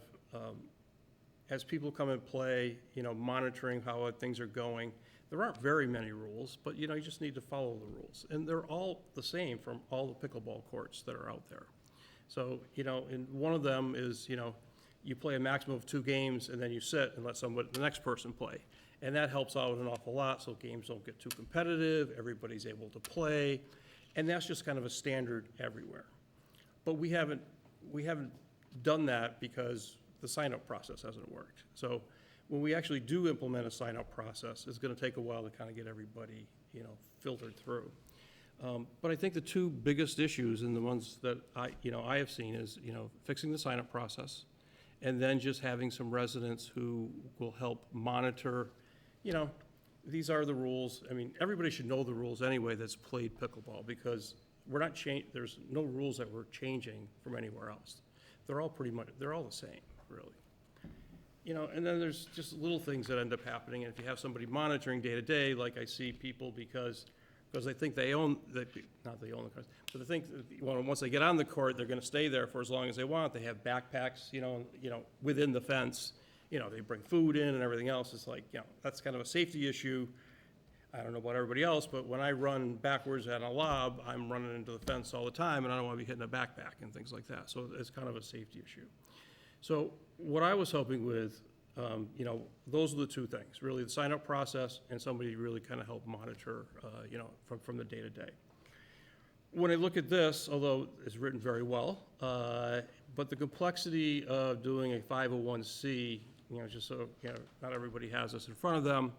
as people come and play, monitoring how things are going. There aren't very many rules, but, you just need to follow the rules. And they're all the same from all the pickleball courts that are out there. So, and one of them is, you play a maximum of 2 games, and then you sit and let the next person play. And that helps out an awful lot, so games don't get too competitive, everybody's able to play, and that's just kind of a standard everywhere. But we haven't done that because the sign-up process hasn't worked. So when we actually do implement a sign-up process, it's gonna take a while to kind of get everybody, filtered through. But I think the 2 biggest issues, and the ones that I have seen, is, fixing the sign-up process, and then just having some residents who will help monitor, these are the rules. I mean, everybody should know the rules anyway that's played pickleball, because there's no rules that we're changing from anywhere else. They're all the same, really. And then there's just little things that end up happening, and if you have somebody monitoring day to day, like I see people because they think not they own the courts, but they think, once they get on the court, they're gonna stay there for as long as they want. They have backpacks, within the fence, they bring food in and everything else. It's like, that's kind of a safety issue. I don't know about everybody else, but when I run backwards at a lob, I'm running into the fence all the time, and I don't wanna be hitting a backpack and things like that. So it's kind of a safety issue. So what I was hoping with, those are the 2 things, really, the sign-up process and somebody really kind of help monitor, from the day-to-day. When I look at this, although it's written very well, but the complexity of doing a 501c, just so, not everybody has this in front of them,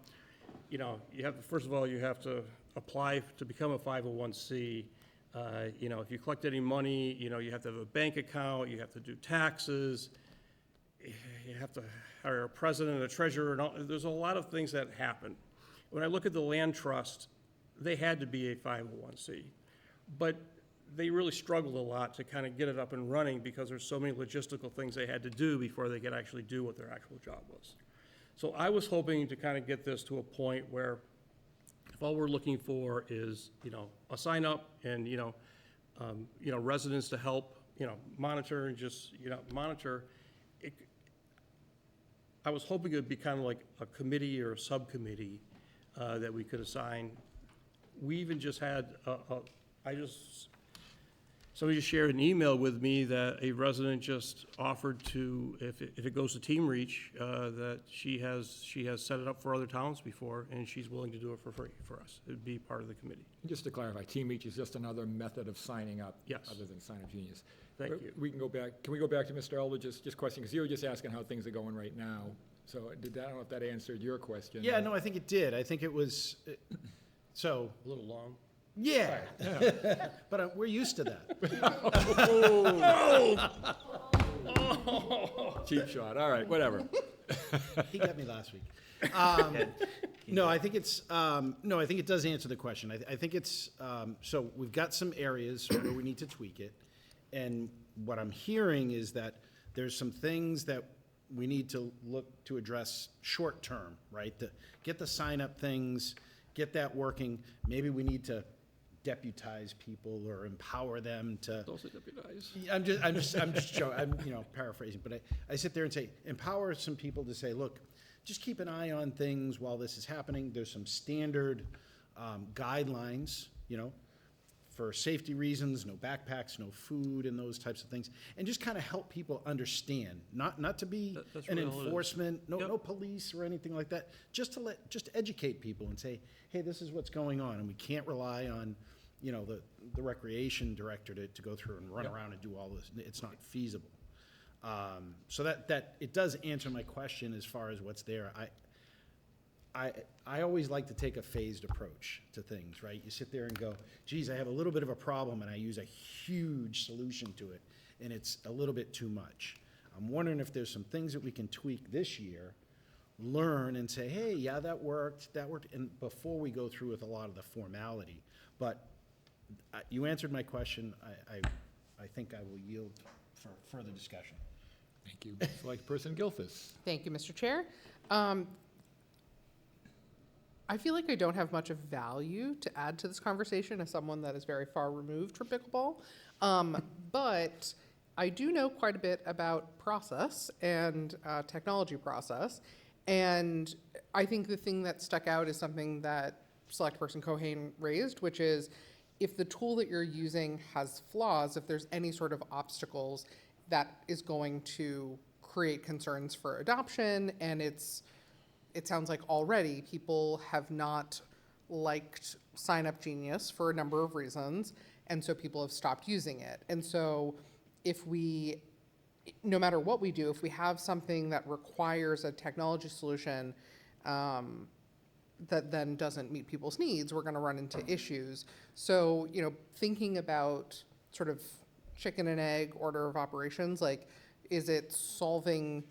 you have to, first of all, you have to apply to become a 501c. If you collect any money, you have to have a bank account, you have to do taxes, you have to hire a president, a treasurer, and all. There's a lot of things that happen. When I look at the land trust, they had to be a 501c, but they really struggled a lot to kind of get it up and running because there's so many logistical things they had to do before they could actually do what their actual job was. So I was hoping to kind of get this to a point where if all we're looking for is, a sign up and, residents to help, monitor and just, monitor. I was hoping it would be kind of like a committee or a subcommittee that we could assign. We even just had, somebody just shared an email with me that a resident just offered to, if it goes to Team Reach, that she has set it up for other towns before, and she's willing to do it for free for us. It'd be part of the committee. Just to clarify, Team Reach is just another method of signing up. Yes. Other than Sign Up Genius. Thank you. We can go back to Mr. Elder, just question, because you were just asking how things are going right now. So I don't know if that answered your question. Yeah, no, I think it did. I think it was, A little long. yeah. But we're used to that. Cheap shot, all right, whatever. He got me last week. No, I think it does answer the question. I think it's, so we've got some areas where we need to tweak it. And what I'm hearing is that there's some things that we need to look to address short term, right? To get the sign up things, get that working. Maybe we need to deputize people or empower them to. Those are deputized. I'm just joking. I'm paraphrasing, but I sit there and say, empower some people to say, look, just keep an eye on things while this is happening. There's some standard guidelines, for safety reasons, no backpacks, no food, and those types of things, and just kind of help people understand, not to be an enforcement, no police or anything like that, just educate people and say, hey, this is what's going on, and we can't rely on, the recreation director to go through and run around and do all this. It's not feasible. So that it does answer my question as far as what's there. I always like to take a phased approach to things, right? You sit there and go, geez, I have a little bit of a problem, and I use a huge solution to it, and it's a little bit too much. I'm wondering if there's some things that we can tweak this year, learn and say, hey, yeah, that worked, and before we go through with a lot of the formality. But you answered my question. I think I will yield for further discussion. Thank you. Select Person Gilfus. Thank you, Mr. Chair. I feel like I don't have much of value to add to this conversation as someone that is very far removed from pickleball. But I do know quite a bit about process and technology process. And I think the thing that stuck out is something that Select Person Cohen raised, which is if the tool that you're using has flaws, if there's any sort of obstacles, that is going to create concerns for adoption. And it sounds like already people have not liked Sign Up Genius for a number of reasons, and so people have stopped using it. And so if we, no matter what we do, if we have something that requires a technology solution that then doesn't meet people's needs, we're gonna run into issues. So, thinking about sort of chicken and egg order of operations, like, is it solving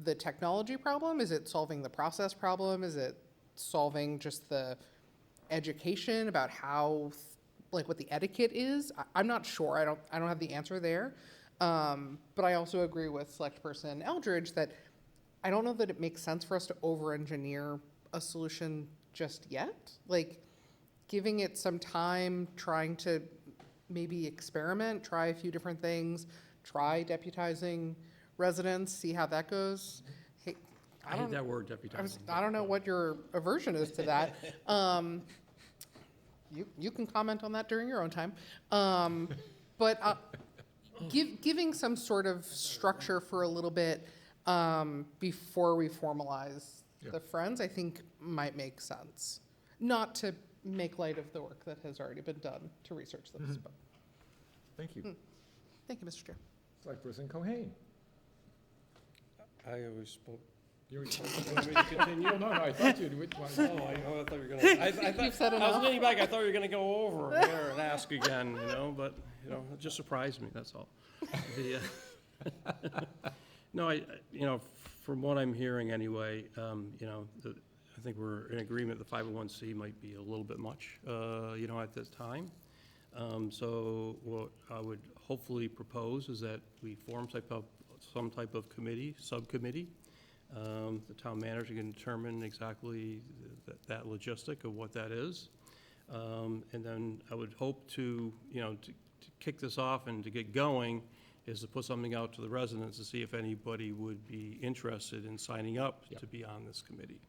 the technology problem? Is it solving the process problem? Is it solving just the education about how, like, what the etiquette is? I'm not sure. I don't have the answer there. But I also agree with Select Person Eldridge that I don't know that it makes sense for us to over-engineer a solution just yet. Like, giving it some time, trying to maybe experiment, try a few different things, try deputizing residents, see how that goes. Hey, I hate that word, deputizing. I don't know what your aversion is to that. You can comment on that during your own time. But giving some sort of structure for a little bit before we formalize the Friends, I think might make sense. Not to make light of the work that has already been done to research this. But Thank you. thank you, Mr. Chair. Select Person Cohen. I always spoke. You were- Want me to continue? No, I thought you'd, which one? Oh, I thought you were gonna, I thought, You've said I was enough. leaning back, I thought you were gonna go over there and ask again, but, it just surprised me, that's all. No, from what I'm hearing anyway, I think we're in agreement the 501c might be a little bit much, at this time. So what I would hopefully propose is that we form some type of subcommittee. The town manager can determine exactly that logistic of what that is. And then I would hope to kick this off and to get going is to put something out to the residents to see if anybody would be interested in signing up to be on this committee.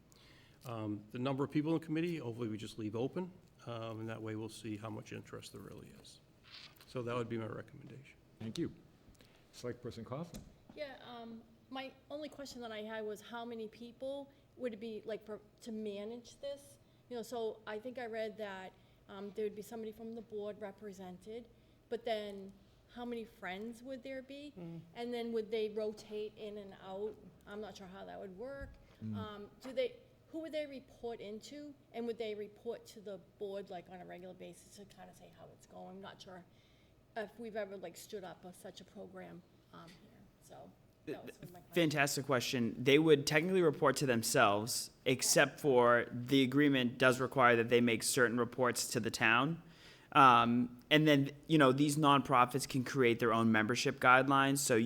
The number of people in the committee, hopefully we just leave open, and that way we'll see how much interest there really is. So that would be my recommendation. Thank you. Select Person Coughlin. Yeah, my only question that I had was how many people would it be, like, to manage this? So I think I read that there would be somebody from the board represented, but then how many friends would there be? And then would they rotate in and out? I'm not sure how that would work. Who would they report into? And would they report to the board, like, on a regular basis to kind of say how it's going? I'm not sure if we've ever, like, stood up such a program here, so. That was my question. Fantastic question. They would technically report to themselves, except for the agreement does require that they make certain reports to the town. And then, these nonprofits can create their own membership guidelines. So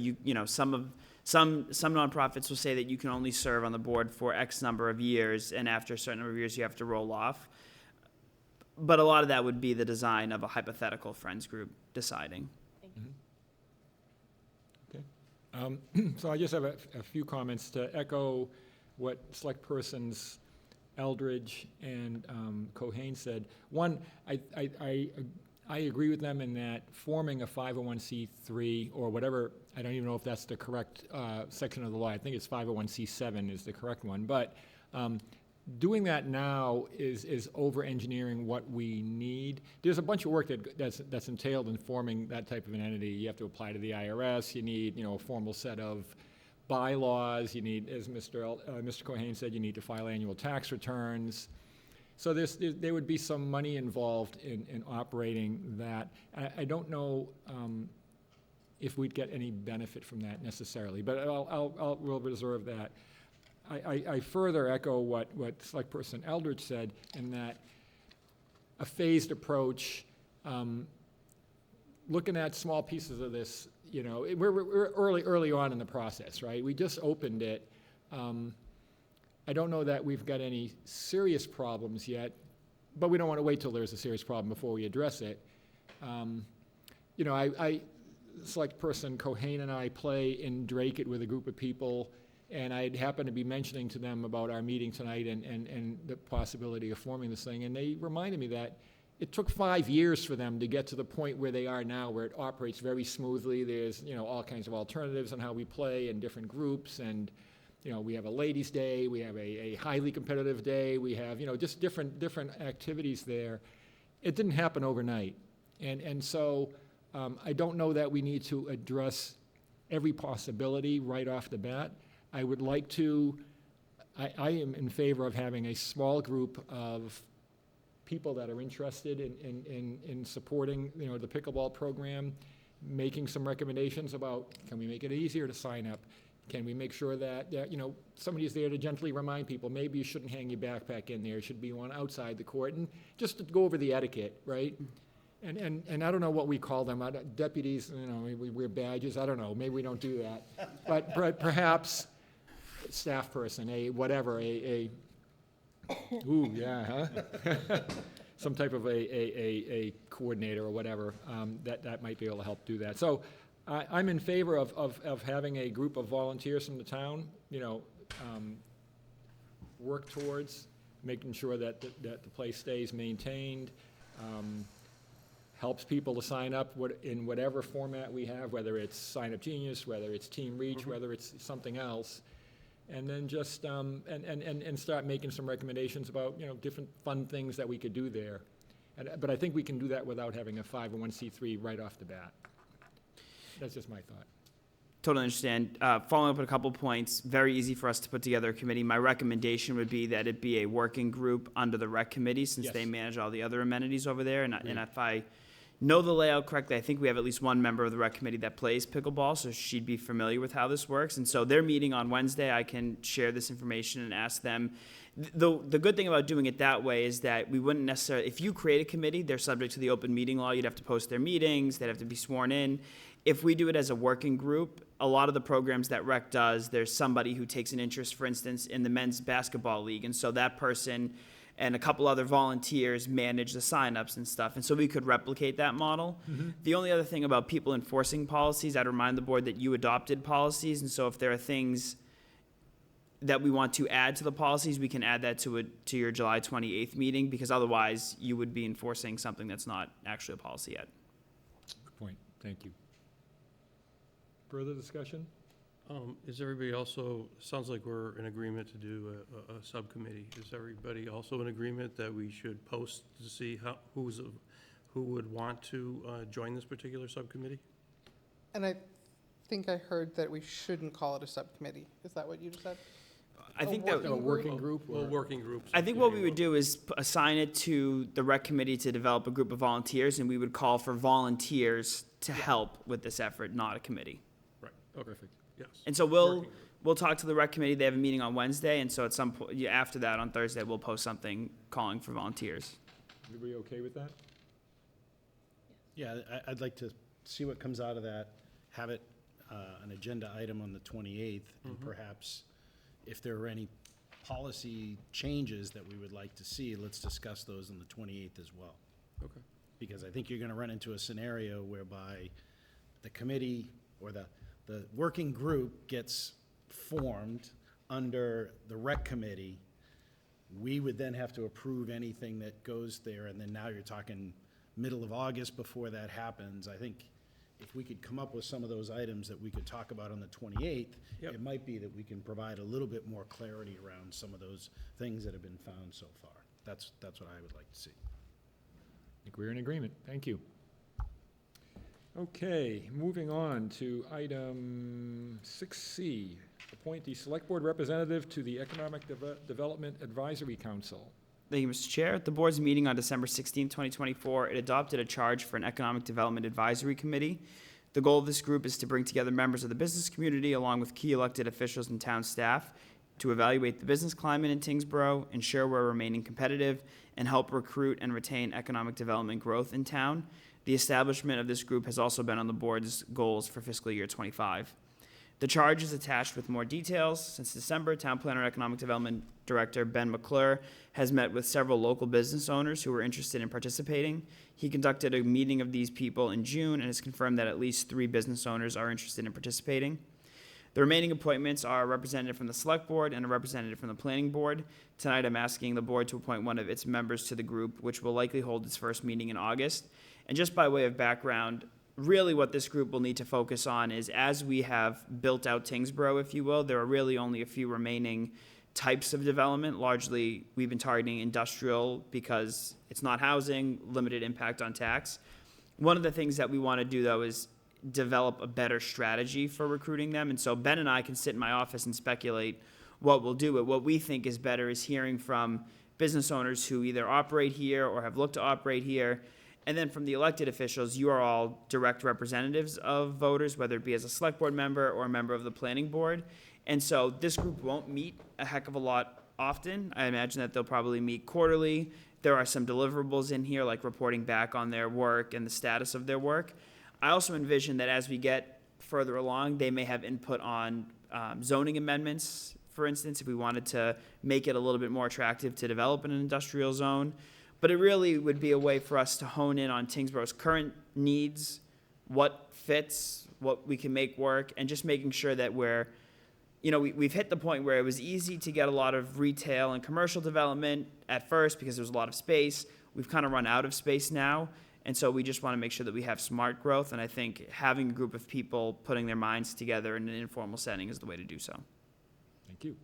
some nonprofits will say that you can only serve on the board for X number of years, and after a certain number of years, you have to roll off. But a lot of that would be the design of a hypothetical friends group deciding. Thank you. So I just have a few comments to echo what Select Persons Eldridge and Cohen said. One, I agree with them in that forming a 501c3 or whatever, I don't even know if that's the correct section of the law. I think it's 501c7 is the correct one. But doing that now is over-engineering what we need. There's a bunch of work that's entailed in forming that type of an entity. You have to apply to the IRS. You need, a formal set of bylaws. You need, as Mr. Cohen said, you need to file annual tax returns. So there would be some money involved in operating that. I don't know if we'd get any benefit from that necessarily, but we'll reserve that. I further echo what Select Person Eldridge said, in that a phased approach, looking at small pieces of this, we're early on in the process, right? We just opened it. I don't know that we've got any serious problems yet, but we don't want to wait till there's a serious problem before we address it. You know, select person Cohane and I play in Drake with a group of people, and I happened to be mentioning to them about our meeting tonight and the possibility of forming this thing, and they reminded me that it took 5 years for them to get to the point where they are now, where it operates very smoothly. There's, you know, all kinds of alternatives on how we play in different groups, and, you know, we have a ladies' day, we have a highly competitive day, we have, you know, just different activities there. It didn't happen overnight, and so I don't know that we need to address every possibility right off the bat. I would like to, I am in favor of having a small group of people that are interested in supporting, you know, the pickleball program, making some recommendations about, can we make it easier to sign up? Can we make sure that, you know, somebody's there to gently remind people, maybe you shouldn't hang your backpack in there, it should be one outside the court, and just to go over the etiquette, right? And I don't know what we call them, deputies, you know, we wear badges, I don't know, maybe we don't do that. But perhaps staff person, ooh, yeah, huh? Some type of a coordinator or whatever, that might be able to help do that. So I'm in favor of having a group of volunteers from the town, you know, work towards making sure that the place stays maintained, helps people to sign up in whatever format we have, whether it's Sign Up Genius, whether it's Team Reach, whether it's something else. And then just, and start making some recommendations about, you know, different fun things that we could do there. But I think we can do that without having a 501c3 right off the bat. That's just my thought. Totally understand. Following up on a couple points, very easy for us to put together a committee. My recommendation would be that it be a working group under the rec committee, since Yes. they manage all the other amenities over there. And if I know the layout correctly, I think we have at least one member of the rec committee that plays pickleball, so she'd be familiar with how this works. And so they're meeting on Wednesday. I can share this information and ask them. The good thing about doing it that way is that we wouldn't necessarily, if you create a committee, they're subject to the open meeting law. You'd have to post their meetings. They'd have to be sworn in. If we do it as a working group, a lot of the programs that rec does, there's somebody who takes an interest, for instance, in the men's basketball league. And so that person and a couple other volunteers manage the signups and stuff. And so we could replicate that model. The only other thing about people enforcing policies, I'd remind the board that you adopted policies. And so if there are things that we want to add to the policies, we can add that to your July 28th meeting, because otherwise you would be enforcing something that's not actually a policy yet. Good point. Thank you. Further discussion? Is everybody also, sounds like we're in agreement to do a subcommittee. Is everybody also in agreement that we should post to see who would want to join this particular subcommittee? And I think I heard that we shouldn't call it a subcommittee. Is that what you just said? I think working that A working group? Well, or- working groups. I think what we would do is assign it to the rec committee to develop a group of volunteers, and we would call for volunteers to help with this effort, not a committee. Right, okay, perfect, yes. And so Working group. we'll talk to the rec committee. They have a meeting on Wednesday, and so at some point after that on Thursday, we'll post something calling for volunteers. Everybody okay with that? Yeah, I'd like to see what comes out of that, have it an agenda item on the 28th, and perhaps if there are any policy changes that we would like to see, let's discuss those on the 28th as well. Okay. Because I think you're gonna run into a scenario whereby the committee or the working group gets formed under the rec committee. We would then have to approve anything that goes there, and then now you're talking middle of August before that happens. I think if we could come up with some of those items that we could talk about on the 28th, Yep. it might be that we can provide a little bit more clarity around some of those things that have been found so far. That's what I would like to see. I think we're in agreement. Thank you. Okay, moving on to item 6C. Appoint the Select Board Representative to the Economic Development Advisory Council. Thank you, Mr. Chair. At the board's meeting on December 16, 2024, it adopted a charge for an Economic Development Advisory Committee. The goal of this group is to bring together members of the business community along with key elected officials and town staff to evaluate the business climate in Tyngsborough, ensure we're remaining competitive, and help recruit and retain economic development growth in town. The establishment of this group has also been on the board's goals for fiscal year '25. The charge is attached with more details. Since December, Town Planner and Economic Development Director Ben McClure has met with several local business owners who were interested in participating. He conducted a meeting of these people in June and has confirmed that at least 3 business owners are interested in participating. The remaining appointments are a representative from the Select Board and a representative from the Planning Board. Tonight, I'm asking the board to appoint one of its members to the group, which will likely hold its first meeting in August. And just by way of background, really what this group will need to focus on is, as we have built out Tyngsborough, if you will, there are really only a few remaining types of development. Largely, we've been targeting industrial because it's not housing, limited impact on tax. One of the things that we want to do, though, is develop a better strategy for recruiting them. And so Ben and I can sit in my office and speculate what we'll do. But what we think is better is hearing from business owners who either operate here or have looked to operate here. And then from the elected officials, you are all direct representatives of voters, whether it be as a select board member or a member of the planning board. And so this group won't meet a heck of a lot often. I imagine that they'll probably meet quarterly. There are some deliverables in here, like reporting back on their work and the status of their work. I also envision that as we get further along, they may have input on zoning amendments, for instance, if we wanted to make it a little bit more attractive to develop an industrial zone. But it really would be a way for us to hone in on Tyngsborough's current needs, what fits, what we can make work, and just making sure that we've hit the point where it was easy to get a lot of retail and commercial development at first because there was a lot of space. We've kind of run out of space now. And so we just want to make sure that we have smart growth. And I think having a group of people putting their minds together in an informal setting is the way to do so. Thank you.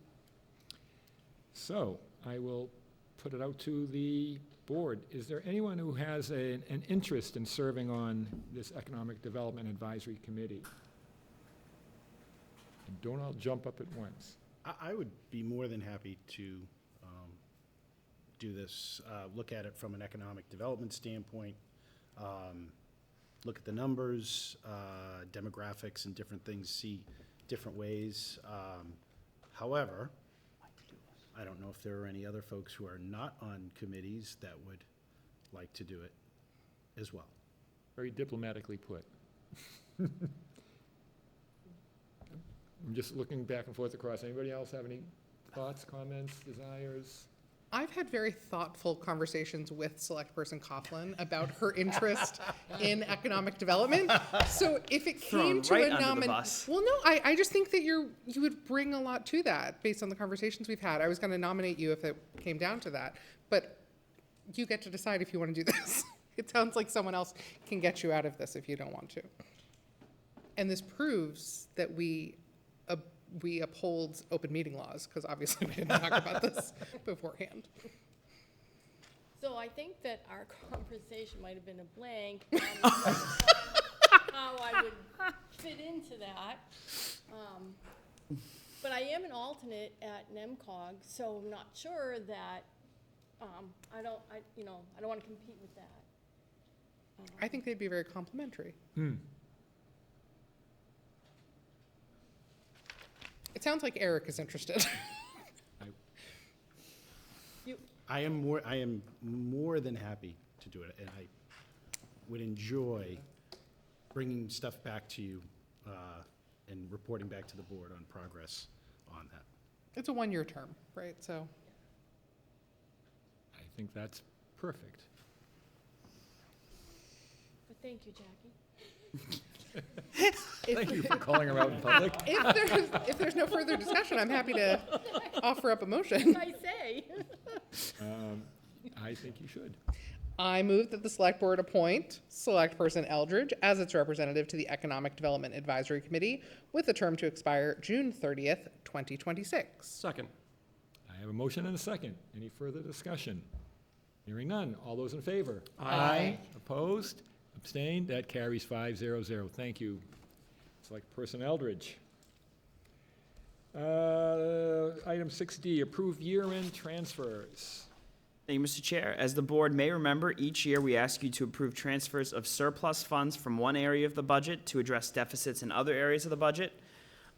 So I will put it out to the board. Is there anyone who has an interest in serving on this Economic Development Advisory Committee? And don't all jump up at once. I would be more than happy to do this, look at it from an economic development standpoint, look at the numbers, demographics and different things, see different ways. However, I don't know if there are any other folks who are not on committees that would like to do it as well. Very diplomatically put. I'm just looking back and forth across. Anybody else have any thoughts, comments, desires? I've had very thoughtful conversations with Select Person Coughlin about her interest in economic development. So if it came Thrown to right a under the bus. well, no, I just think that you would bring a lot to that based on the conversations we've had. I was going to nominate you if it came down to that, but you get to decide if you want to do this. It sounds like someone else can get you out of this if you don't want to. And this proves that we uphold open meeting laws, because obviously we didn't talk about this beforehand. So I think that our conversation might have been a blank. How I would fit into that. But I am an alternate at NEMCOG, so I'm not sure that, I don't want to compete with that. I think they'd be very complimentary. It sounds like Eric is interested. I am more than happy to do it, and I would enjoy bringing stuff back to you and reporting back to the board on progress on that. It's a one-year term, right? So I think that's perfect. But thank you, Jackie. Thank you for calling her out in public. if there's no further discussion, I'm happy to offer up a motion. I say. I think you should. I move that the Select Board appoint Select Person Eldridge as its representative to the Economic Development Advisory Committee with a term to expire June 30th, 2026. Second. I have a motion and a second. Any further discussion? Hearing none. All those in favor? Aye. Opposed? Abstained? That carries 5-0-0. Thank you. Select Person Eldridge. Item 6D, approve year-end transfers. Thank you, Mr. Chair. As the board may remember, each year we ask you to approve transfers of surplus funds from one area of the budget to address deficits in other areas of the budget.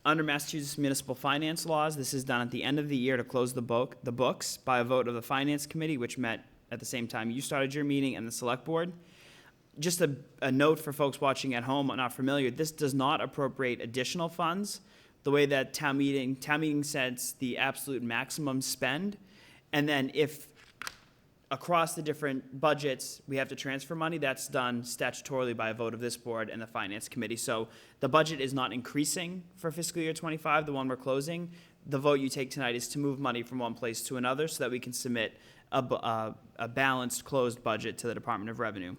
Under Massachusetts municipal finance laws, this is done at the end of the year to close the books by a vote of the Finance Committee, which met at the same time you started your meeting, and the Select Board. Just a note for folks watching at home not familiar, this does not appropriate additional funds, the way that town meeting sets the absolute maximum spend, and then if across the different budgets, we have to transfer money, that's done statutorily by a vote of this board and the finance committee. So the budget is not increasing for fiscal year '25, the one we're closing. The vote you take tonight is to move money from one place to another so that we can submit a balanced, closed budget to the Department of Revenue.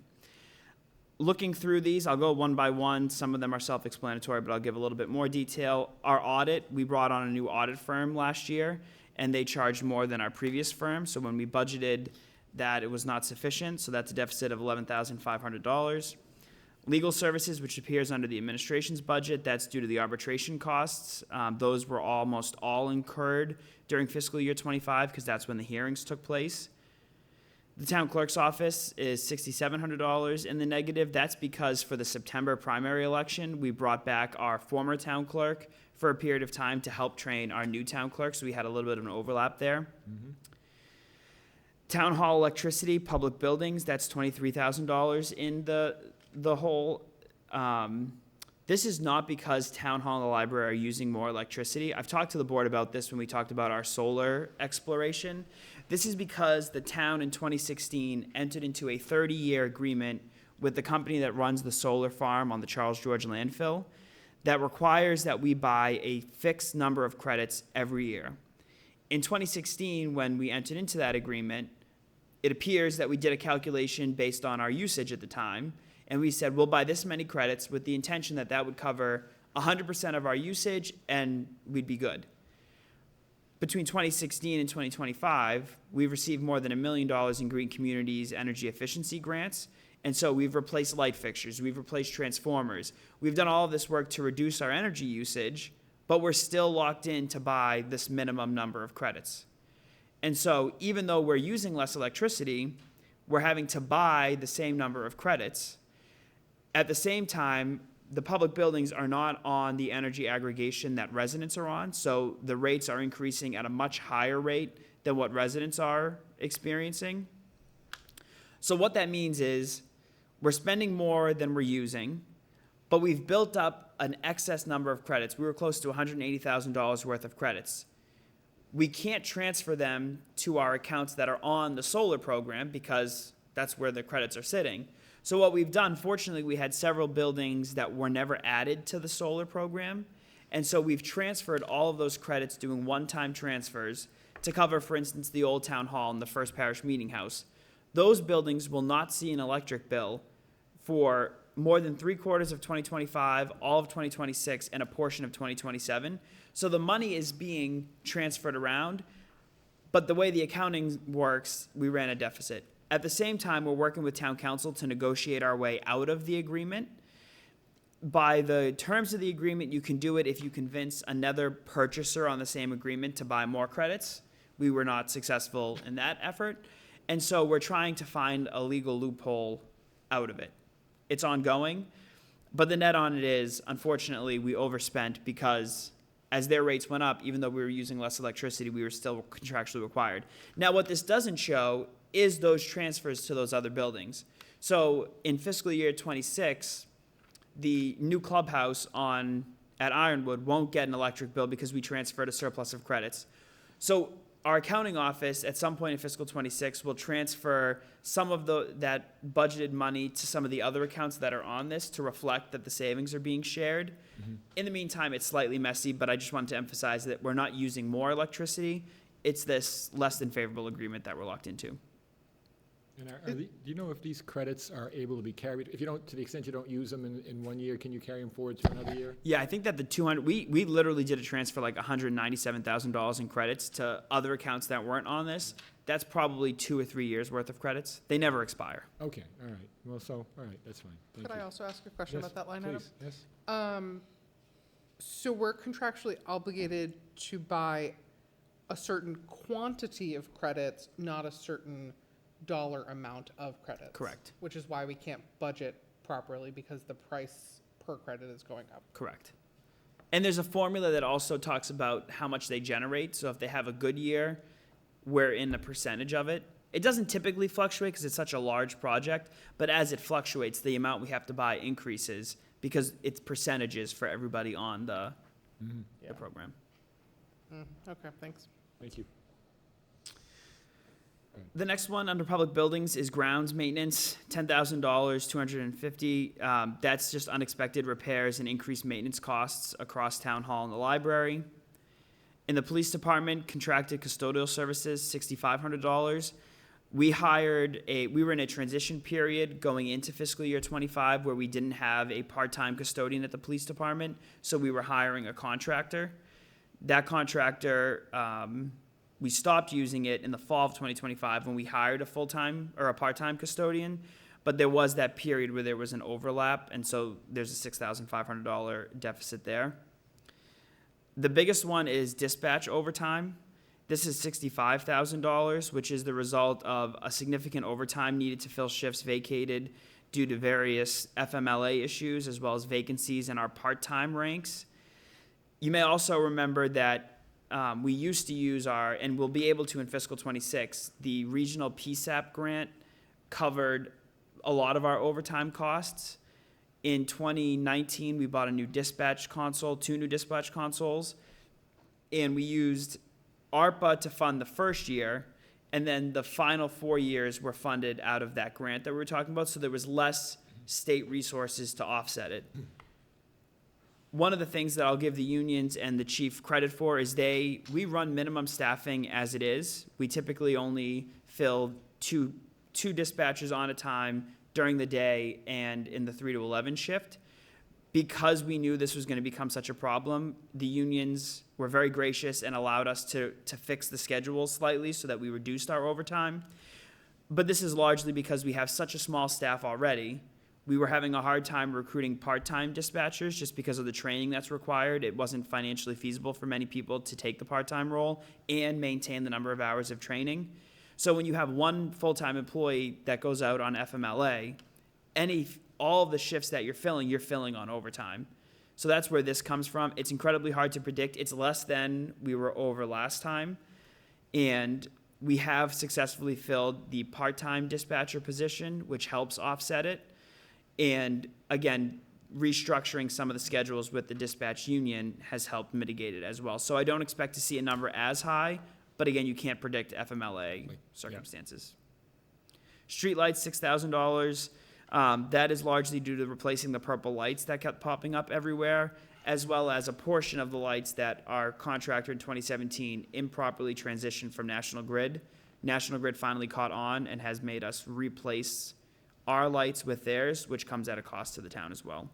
Looking through these, I'll go one by one. Some of them are self-explanatory, but I'll give a little bit more detail. Our audit, we brought on a new audit firm last year, and they charged more than our previous firm. So when we budgeted that, it was not sufficient, so that's a deficit of $11,500. Legal services, which appears under the administration's budget, that's due to the arbitration costs. Those were almost all incurred during fiscal year '25, because that's when the hearings took place. The town clerk's office is $6,700 in the negative. That's because for the September primary election, we brought back our former town clerk for a period of time to help train our new town clerk, so we had a little bit of an overlap there. Town hall electricity, public buildings, that's $23,000 in the whole. This is not because town hall and the library are using more electricity. I've talked to the board about this when we talked about our solar exploration. This is because the town in 2016 entered into a 30-year agreement with the company that runs the solar farm on the Charles George landfill that requires that we buy a fixed number of credits every year. In 2016, when we entered into that agreement, it appears that we did a calculation based on our usage at the time, and we said, we'll buy this many credits with the intention that that would cover 100% of our usage and we'd be good. Between 2016 and 2025, we've received more than $1 million in Green Communities energy efficiency grants, and so we've replaced light fixtures, we've replaced transformers. We've done all of this work to reduce our energy usage, but we're still locked in to buy this minimum number of credits. And so even though we're using less electricity, we're having to buy the same number of credits. At the same time, the public buildings are not on the energy aggregation that residents are on, so the rates are increasing at a much higher rate than what residents are experiencing. So what that means is we're spending more than we're using, but we've built up an excess number of credits. We were close to $180,000 worth of credits. We can't transfer them to our accounts that are on the solar program because that's where the credits are sitting. So what we've done, fortunately, we had several buildings that were never added to the solar program. And so we've transferred all of those credits, doing one-time transfers to cover, for instance, the old town hall and the First Parish Meeting House. Those buildings will not see an electric bill for more than 3/4 of 2025, all of 2026, and a portion of 2027. So the money is being transferred around, but the way the accounting works, we ran a deficit. At the same time, we're working with town council to negotiate our way out of the agreement. By the terms of the agreement, you can do it if you convince another purchaser on the same agreement to buy more credits. We were not successful in that effort. And so we're trying to find a legal loophole out of it. It's ongoing, but the net on it is, unfortunately, we overspent because as their rates went up, even though we were using less electricity, we were still contractually required. Now, what this doesn't show is those transfers to those other buildings. So in fiscal year '26, the new clubhouse at Ironwood won't get an electric bill because we transferred a surplus of credits. So our accounting office, at some point in fiscal '26, will transfer some of that budgeted money to some of the other accounts that are on this to reflect that the savings are being shared. In the meantime, it's slightly messy, but I just wanted to emphasize that we're not using more electricity. It's this less than favorable agreement that we're locked into. And do you know if these credits are able to be carried? If you don't, to the extent you don't use them in 1 year, can you carry them forward to another year? Yeah, I think that we literally did a transfer like $197,000 in credits to other accounts that weren't on this. That's probably 2 or 3 years worth of credits. They never expire. Okay, all right. Well, all right, that's fine. Thank Could you. I also ask a question Yes, about that line item? please, yes. So we're contractually obligated to buy a certain quantity of credits, not a certain dollar amount of credits. Correct. Which is why we can't budget properly, because the price per credit is going up. Correct. And there's a formula that also talks about how much they generate. So if they have a good year, we're in a percentage of it. It doesn't typically fluctuate because it's such a large project, but as it fluctuates, the amount we have to buy increases because it's percentages for everybody on the the program. Okay, thanks. Thank you. The next one under public buildings is grounds maintenance, $10,000, $250. That's just unexpected repairs and increased maintenance costs across town hall and the library. In the police department, contracted custodial services, $6,500. We were in a transition period going into fiscal year '25 where we didn't have a part-time custodian at the police department, so we were hiring a contractor. That contractor, we stopped using it in the fall of 2025 when we hired a full-time or a part-time custodian, but there was that period where there was an overlap, and so there's a $6,500 deficit there. The biggest one is dispatch overtime. This is $65,000, which is the result of a significant overtime needed to fill shifts vacated due to various FMLA issues, as well as vacancies in our part-time ranks. You may also remember that we used to use and we'll be able to in fiscal '26, the regional PSAP grant covered a lot of our overtime costs. In 2019, we bought a new dispatch console, 2 new dispatch consoles, and we used ARPA to fund the first year, and then the final 4 years were funded out of that grant that we were talking about, so there was less state resources to offset it. One of the things that I'll give the unions and the chief credit for is we run minimum staffing as it is. We typically only fill two dispatchers on a time during the day and in the 3 to 11 shift. Because we knew this was going to become such a problem, the unions were very gracious and allowed us to fix the schedule slightly so that we reduced our overtime. But this is largely because we have such a small staff already. We were having a hard time recruiting part-time dispatchers just because of the training that's required. It wasn't financially feasible for many people to take the part-time role and maintain the number of hours of training. So when you have one full-time employee that goes out on FMLA, all of the shifts that you're filling on overtime. So that's where this comes from. It's incredibly hard to predict. It's less than we were over last time. And we have successfully filled the part-time dispatcher position, which helps offset it. And again, restructuring some of the schedules with the dispatch union has helped mitigate it as well. So I don't expect to see a number as high, but again, you can't predict FMLA circumstances. Streetlights, $6,000. That is largely due to replacing the purple lights that kept popping up everywhere, as well as a portion of the lights that our contractor in 2017 improperly transitioned from National Grid. National Grid finally caught on and has made us replace our lights with theirs, which comes at a cost to the town as well.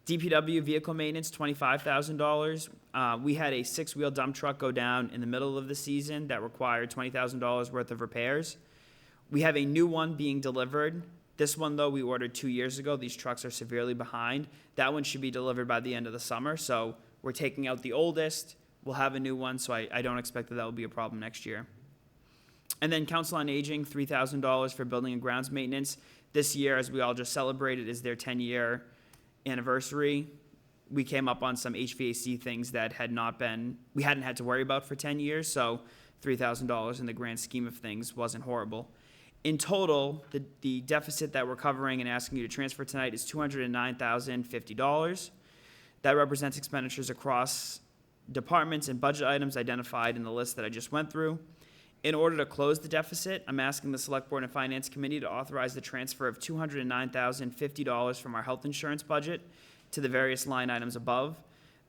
DPW vehicle maintenance, $25,000. We had a 6-wheel dump truck go down in the middle of the season that required $20,000 worth of repairs. We have a new one being delivered. This one, though, we ordered 2 years ago. These trucks are severely behind. That one should be delivered by the end of the summer, so we're taking out the oldest. We'll have a new one, so I don't expect that will be a problem next year. And then Council on Aging, $3,000 for building and grounds maintenance. This year, as we all just celebrated, is their 10-year anniversary. We came up on some HVAC things that we hadn't had to worry about for 10 years, so $3,000 in the grand scheme of things wasn't horrible. In total, the deficit that we're covering and asking you to transfer tonight is $209,050. That represents expenditures across departments and budget items identified in the list that I just went through. In order to close the deficit, I'm asking the Select Board and Finance Committee to authorize the transfer of $209,050 from our health insurance budget to the various line items above.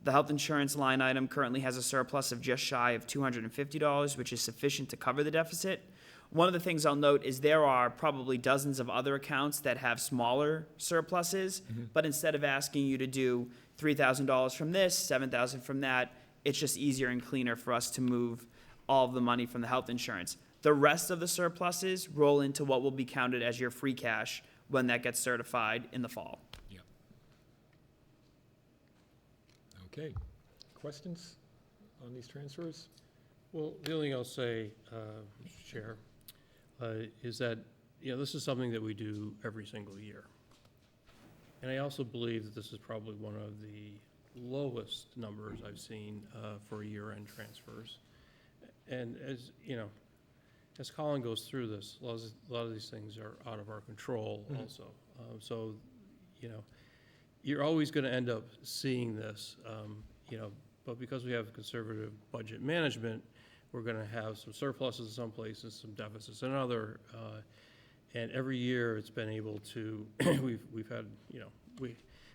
The health insurance line item currently has a surplus of just shy of $250, which is sufficient to cover the deficit. One of the things I'll note is there are probably dozens of other accounts that have smaller surpluses, but instead of asking you to do $3,000 from this, $7,000 from that, it's just easier and cleaner for us to move all of the money from the health insurance. The rest of the surpluses roll into what will be counted as your free cash when that gets certified in the fall. Yeah. Okay. Questions on these transfers? Well, the only thing I'll say, Mr. Chair, is that, this is something that we do every single year. And I also believe that this is probably one of the lowest numbers I've seen for year-end transfers. And as Colin goes through this, a lot of these things are out of our control also. So, you're always going to end up seeing this, but because we have conservative budget management, we're going to have some surpluses in some places, some deficits in other, and every year it's been able to, we've had,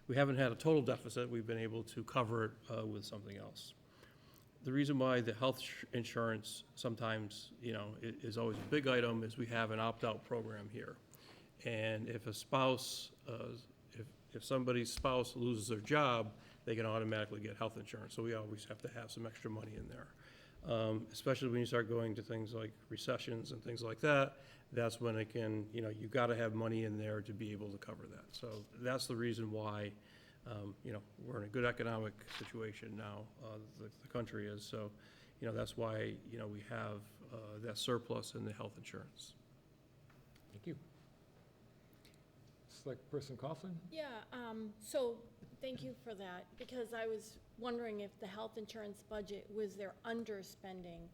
we haven't had a total deficit, we've been able to cover it with something else. The reason why the health insurance sometimes, is always a big item is we have an opt-out program here. And if a spouse, if somebody's spouse loses their job, they can automatically get health insurance. So we always have to have some extra money in there. Especially when you start going to things like recessions and things like that, that's when it can, you've got to have money in there to be able to cover that. So that's the reason why, we're in a good economic situation now, the country is. So, that's why, we have that surplus in the health insurance. Thank you. Select Person Coughlin? Yeah, so thank you for that, because I was wondering if the health insurance budget, was there underspending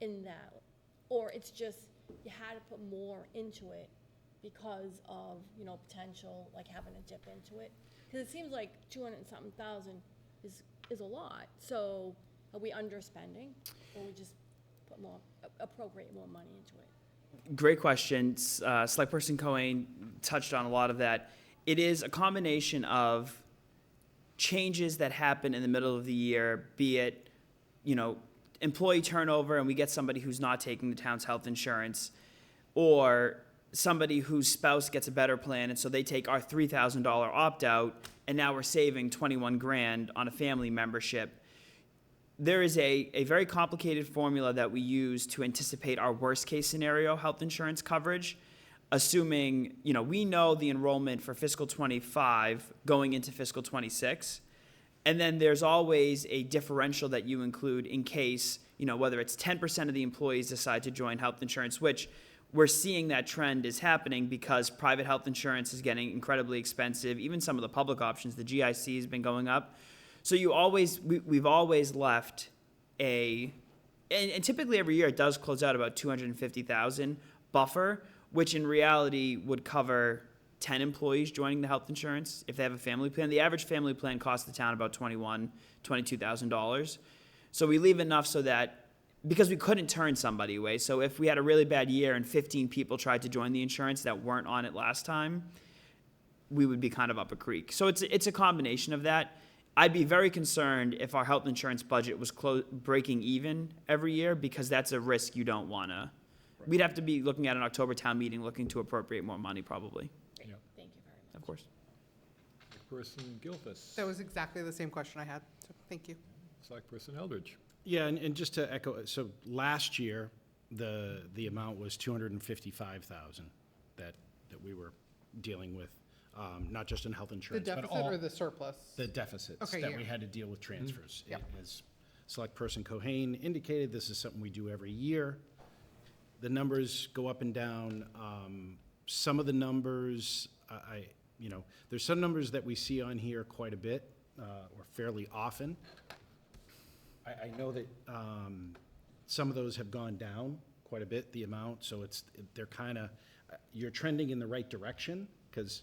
in that? Or it's just you had to put more into it because of, potential, like having a dip into it? Because it seems like 200 and something thousand is a lot. So are we underspending, or we just put more, appropriate more money into it? Great question. Select Person Cohen touched on a lot of that. It is a combination of changes that happen in the middle of the year, be it, employee turnover and we get somebody who's not taking the town's health insurance, or somebody whose spouse gets a better plan and so they take our $3,000 opt-out and now we're saving 21 grand on a family membership. There is a very complicated formula that we use to anticipate our worst case scenario health insurance coverage, assuming, we know the enrollment for fiscal 25 going into fiscal 26. And then there's always a differential that you include in case, whether it's 10% of the employees decide to join health insurance, which we're seeing that trend is happening because private health insurance is getting incredibly expensive. Even some of the public options, the GIC has been going up. So we've always left and typically every year it does close out about 250,000 buffer, which in reality would cover 10 employees joining the health insurance if they have a family plan. The average family plan costs the town about $22,000. So we leave enough so that, because we couldn't turn somebody away, so if we had a really bad year and 15 people tried to join the insurance that weren't on it last time, we would be kind of up a creek. So it's a combination of that. I'd be very concerned if our health insurance budget was breaking even every year, because that's a risk you don't want to. We'd have to be looking at an October town meeting looking to appropriate more money probably. Great. Yep. Thank you very much. Of course. Select Person Gilfus? That was exactly the same question I had, so thank you. Select Person Eldridge? Yeah, and just to echo, so last year, the amount was 255,000 that we were dealing with, not just in health The insurance, but deficit all or the surplus? the deficits Okay, that yeah. we had to deal with transfers. Yep. As Select Person Cohen indicated, this is something we do every year. The numbers go up and down. Some of the numbers, there's some numbers that we see on here quite a bit, or fairly often. I know that some of those have gone down quite a bit, the amount, so they're kind of, you're trending in the right direction, because,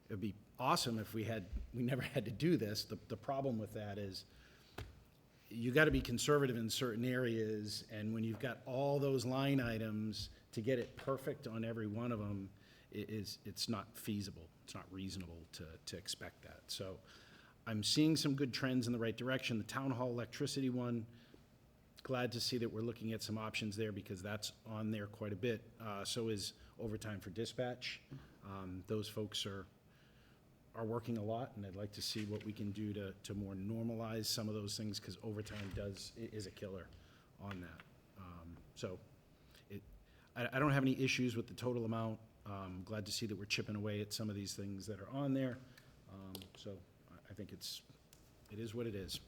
it'd be awesome if we never had to do this. The problem with that is you got to be conservative in certain areas, and when you've got all those line items, to get it perfect on every one of them, it's not feasible. It's not reasonable to expect that. So I'm seeing some good trends in the right direction. The town hall electricity one, glad to see that we're looking at some options there, because that's on there quite a bit. So is overtime for dispatch. Those folks are working a lot, and I'd like to see what we can do to more normalize some of those things, because overtime is a killer on that. I don't have any issues with the total amount. Glad to see that we're chipping away at some of these things that are on there. So I think it is what it is.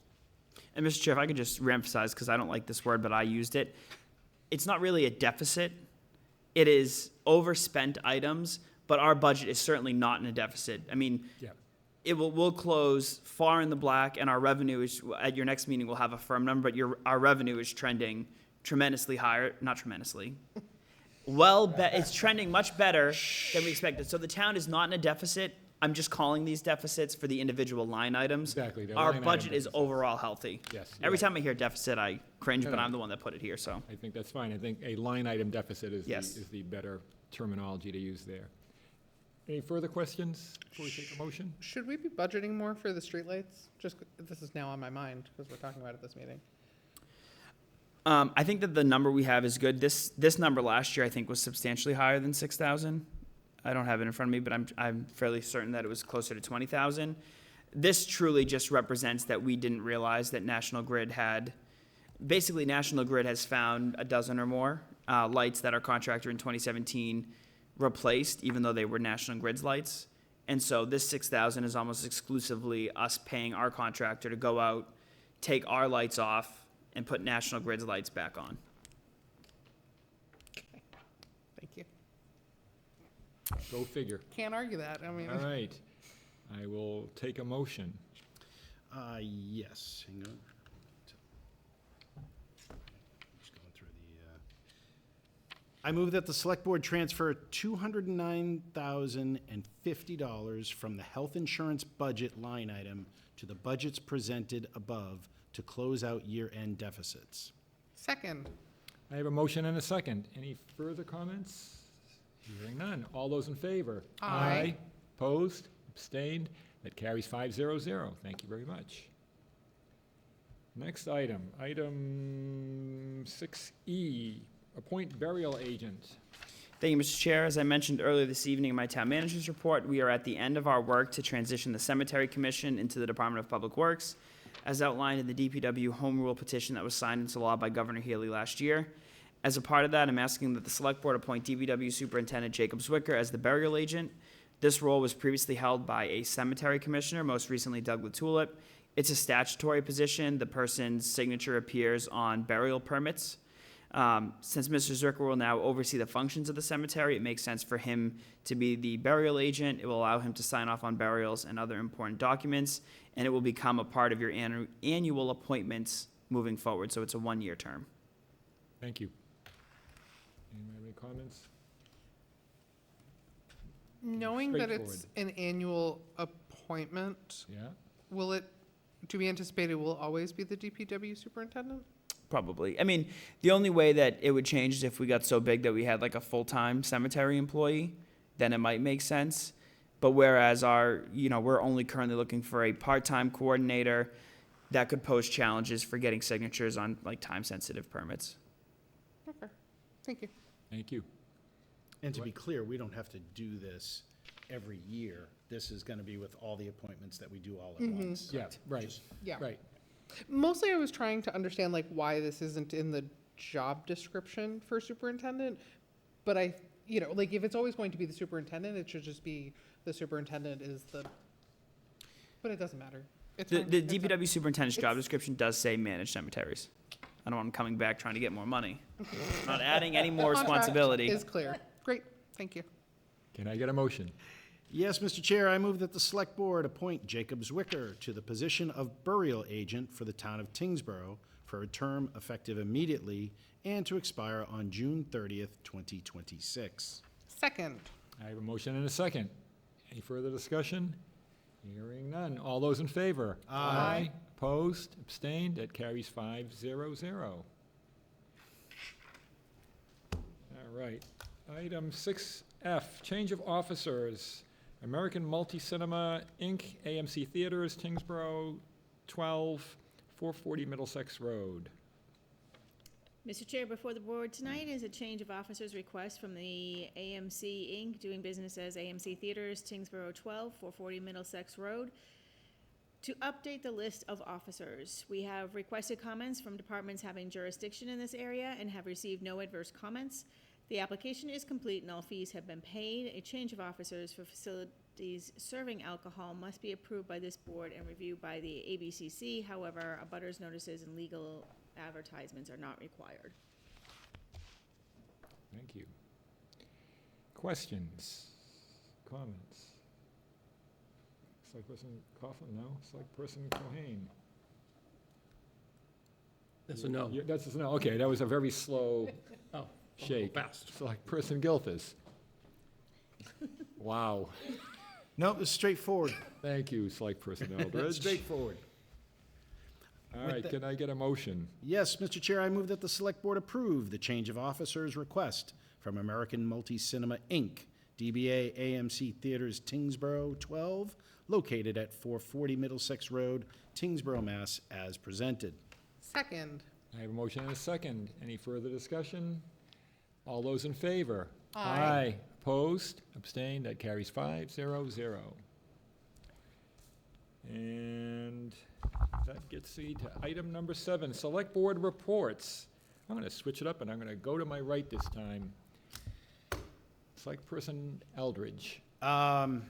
And Mr. Chair, if I could just reemphasize, because I don't like this word, but I used it. It's not really a deficit. It is overspent items, but our budget is certainly not in a deficit. Yeah. We'll close far in the black, and our revenue is, at your next meeting, we'll have a firm number, but our revenue is trending tremendously higher, not tremendously. It's trending much better than we expected. So the town is not in a deficit. I'm just calling these deficits for the individual line items. Exactly, they're Our line item budget is deficits. overall healthy. Yes, Every right. time I hear deficit, I cringe, but No. I'm the one that put it here, so. I think that's fine. I think a line item deficit is Yes. the better terminology to use there. Any further questions before we take a motion? Should we be budgeting more for the streetlights? Just, this is now on my mind, because we're talking about it this meeting. I think that the number we have is good. This number last year, I think, was substantially higher than 6,000. I don't have it in front of me, but I'm fairly certain that it was closer to 20,000. This truly just represents that we didn't realize that National Grid basically National Grid has found a dozen or more lights that our contractor in 2017 replaced, even though they were National Grid's lights. And so this 6,000 is almost exclusively us paying our contractor to go out, take our lights off, and put National Grid's lights back on. Thank you. Go figure. Can't argue that, I mean. All right. I will take a motion. Yes, hang on. Just going through I move that the select board transfer $209,050 from the health insurance budget line item to the budgets presented above to close out year-end deficits. Second. I have a motion and a second. Any further comments? Hearing none. All those in favor? Aye. Opposed? Abstained? That carries 500. Thank you very much. Next item, item 6E, appoint burial agent. Thank you, Mr. Chair. As I mentioned earlier this evening in my town manager's report, we are at the end of our work to transition the Cemetery Commission into the Department of Public Works, as outlined in the DPW Home Rule petition that was signed into law by Governor Healy last year. As a part of that, I'm asking that the Select Board appoint DPW Superintendent Jacob Zwicker as the burial agent. This role was previously held by a cemetery commissioner, most recently Doug LaTulip. It's a statutory position. The person's signature appears on burial permits. Since Mr. Zwicker will now oversee the functions of the cemetery, it makes sense for him to be the burial agent. It will allow him to sign off on burials and other important documents, and it will become a part of your annual appointments moving forward, so it's a one-year term. Thank you. Anyone have any comments? Knowing that it's Straightforward. an annual appointment, Yeah? do we anticipate it will always be the DPW superintendent? Probably. I mean, the only way that it would change is if we got so big that we had like a full-time cemetery employee, then it might make sense. But whereas we're only currently looking for a part-time coordinator, that could pose challenges for getting signatures on like time-sensitive permits. Okay, thank you. Thank you. And to be clear, we don't have to do this every year. This is gonna be with all the appointments that we do all at once. Yeah, right, Yeah. right. Mostly I was trying to understand like why this isn't in the job description for superintendent, but like if it's always going to be the superintendent, it should just be the superintendent is the, but it doesn't matter. It's The fine. It's DPW superintendent's job it's- description does say manage cemeteries. I don't want him coming back trying to get more money. Not adding any more Contract responsibility. is clear. Great, thank you. Can I get a motion? Yes, Mr. Chair, I move that the Select Board appoint Jacob Zwicker to the position of burial agent for the town of Tyngsborough for a term effective immediately and to expire on June 30th, 2026. Second. I have a motion and a second. Any further discussion? Hearing none. All those in favor? Aye. Opposed? Abstained? That carries 500. All right. Item 6F, change of officers. American Multi-Cinema, Inc., AMC Theaters, Tyngsborough, 12, 440 Middlesex Road. Mr. Chair, before the board tonight is a change of officers request from the AMC Inc., doing business as AMC Theaters, Tyngsborough 12, 440 Middlesex Road, to update the list of officers. We have requested comments from departments having jurisdiction in this area and have received no adverse comments. The application is complete and all fees have been paid. A change of officers for facilities serving alcohol must be approved by this board and reviewed by the ABCC. However, abutters notices and legal advertisements are not required. Thank you. Questions? Comments? Select Person Coughlin, no? Select Person Cohen? That's a no. That's a no, okay, that was a very slow Oh, shake. fast. Select Person Gilfus? Wow. No, it's straightforward. Thank you, Select Person Eldridge. Straightforward. All With right, the- can I get a motion? Yes, Mr. Chair, I move that the Select Board approve the change of officers request from American Multi-Cinema, Inc., DBA AMC Theaters, Tyngsborough 12, located at 440 Middlesex Road, Tyngsborough, Mass., as presented. Second. I have a motion and a second. Any further discussion? All those in favor? Aye. Opposed? Abstained? That carries 5-0-0. And that gets me to item number 7, Select Board Reports. I'm going to switch it up, and I'm going to go to my right this time. Select Person Eldridge. The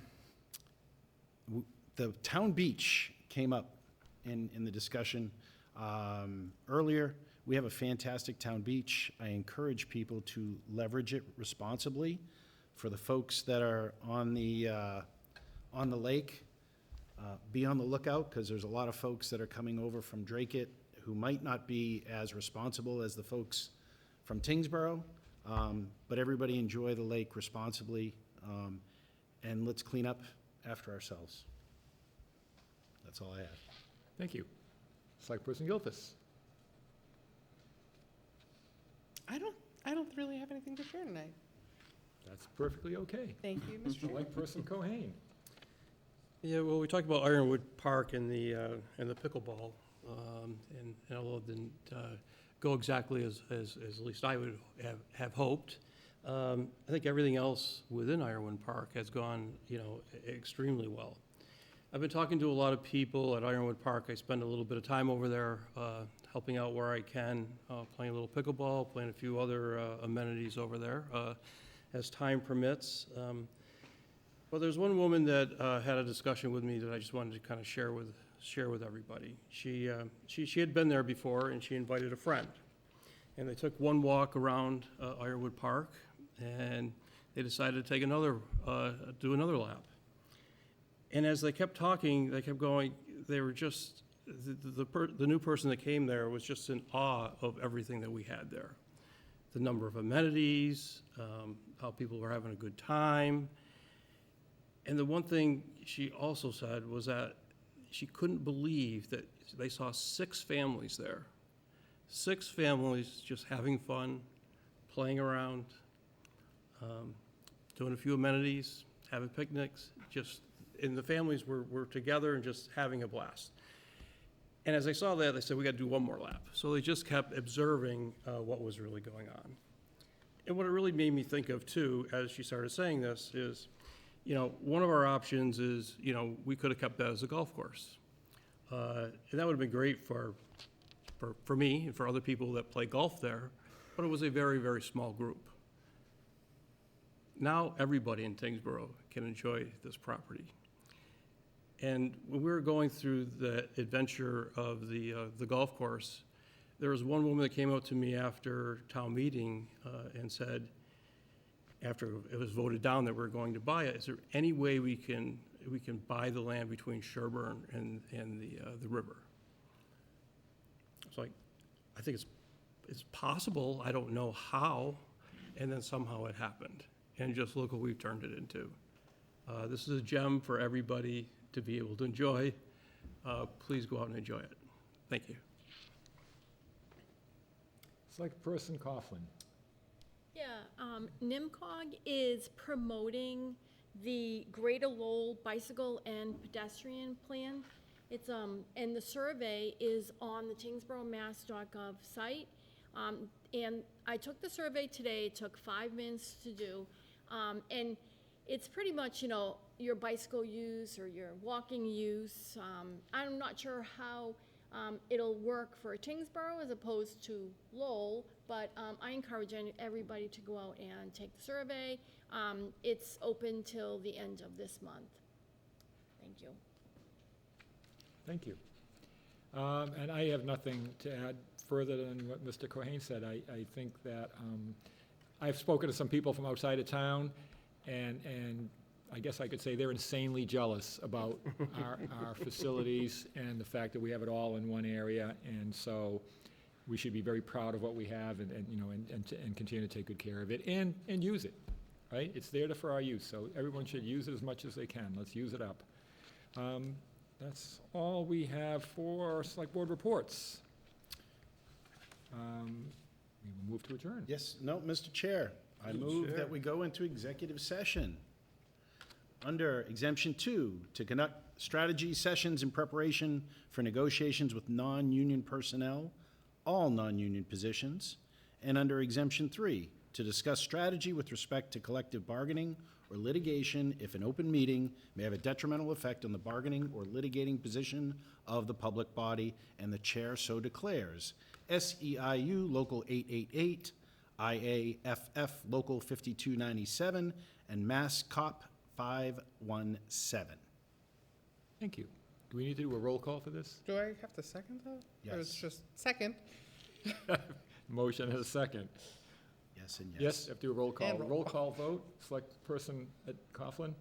town beach came up in the discussion earlier. We have a fantastic town beach. I encourage people to leverage it responsibly. For the folks that are on the lake, be on the lookout, because there's a lot of folks that are coming over from Drake-it who might not be as responsible as the folks from Tyngsborough. But everybody enjoy the lake responsibly, and let's clean up after ourselves. That's all I have. Thank you. Select Person Gilfus. I don't really have anything to share tonight. That's perfectly okay. Thank you, Mr. Chair. Select Person Cohen. Yeah, well, we talked about Ironwood Park and the pickleball, and although it didn't go exactly as at least I would have hoped, I think everything else within Ironwood Park has gone, extremely well. I've been talking to a lot of people at Ironwood Park. I spend a little bit of time over there, helping out where I can, playing a little pickleball, playing a few other amenities over there, as time permits. Well, there's one woman that had a discussion with me that I just wanted to kind of share with everybody. She had been there before, and she invited a friend. And they took one walk around Ironwood Park, and they decided to take do another lap. And as they kept talking, they kept going, they were just, the new person that came there was just in awe of everything that we had there. The number of amenities, how people were having a good time. And the one thing she also said was that she couldn't believe that they saw 6 families there. 6 families just having fun, playing around, doing a few amenities, having picnics, and the families were together and just having a blast. And as they saw that, they said, we got to do one more lap. So they just kept observing what was really going on. And what it really made me think of, too, as she started saying this, is, one of our options is, we could have kept that as a golf course. And that would have been great for me and for other people that play golf there, but it was a very, very small group. Now everybody in Tyngsborough can enjoy this property. And when we were going through the adventure of the golf course, there was one woman that came out to me after town meeting and said, after it was voted down that we're going to buy it, is there any way we can buy the land between Sherburne and the river? It's like, I think it's possible. I don't know how. And then somehow it happened. And just look what we've turned it into. This is a gem for everybody to be able to enjoy. Please go out and enjoy it. Thank you. Select Person Coughlin. Yeah, NIMCOG is promoting the Greater Lowell Bicycle and Pedestrian Plan. It's, and the survey is on the tyngsboromass.gov site. And I took the survey today. It took 5 minutes to do. And it's pretty much, your bicycle use or your walking use. I'm not sure how it'll work for Tyngsborough as opposed to Lowell, but I encourage everybody to go out and take the survey. It's open till the end of this month. Thank you. Thank you. And I have nothing to add further than what Mr. Cohen said. I think that I've spoken to some people from outside of town, and I guess I could say they're insanely jealous about our facilities and the fact that we have it all in one area. And so we should be very proud of what we have and continue to take good care of it and use it. right? It's there for our use, so everyone should use it as much as they can. Let's use it up. That's all we have for select board reports. We will move to adjourn. Yes, no, Mr. Chair, I move that we go into executive session. Under exemption 2, to conduct strategy sessions in preparation for negotiations with non-union personnel, all non-union positions. And under exemption 3, to discuss strategy with respect to collective bargaining or litigation if an open meeting may have a detrimental effect on the bargaining or litigating position of the public body, and the chair so declares. SEIU Local 888, IAFF Local 5297, and Mass Cop 517. Thank you. Do we need to do a roll call for this? Do I have to second that? Or it's Yes. just second? Motion has a second. Yes and Yes, yes. have to do a roll call. And roll Roll call vote, select person at Coughlin?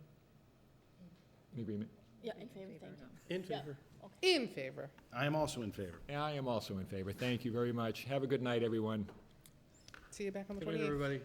In agreement? Yeah, in favor, thank you. In Yeah. favor? In favor. I am also in favor. And I am also in favor. Thank you very much. Have a good night, everyone. See you back on the Good night, 28th. everybody.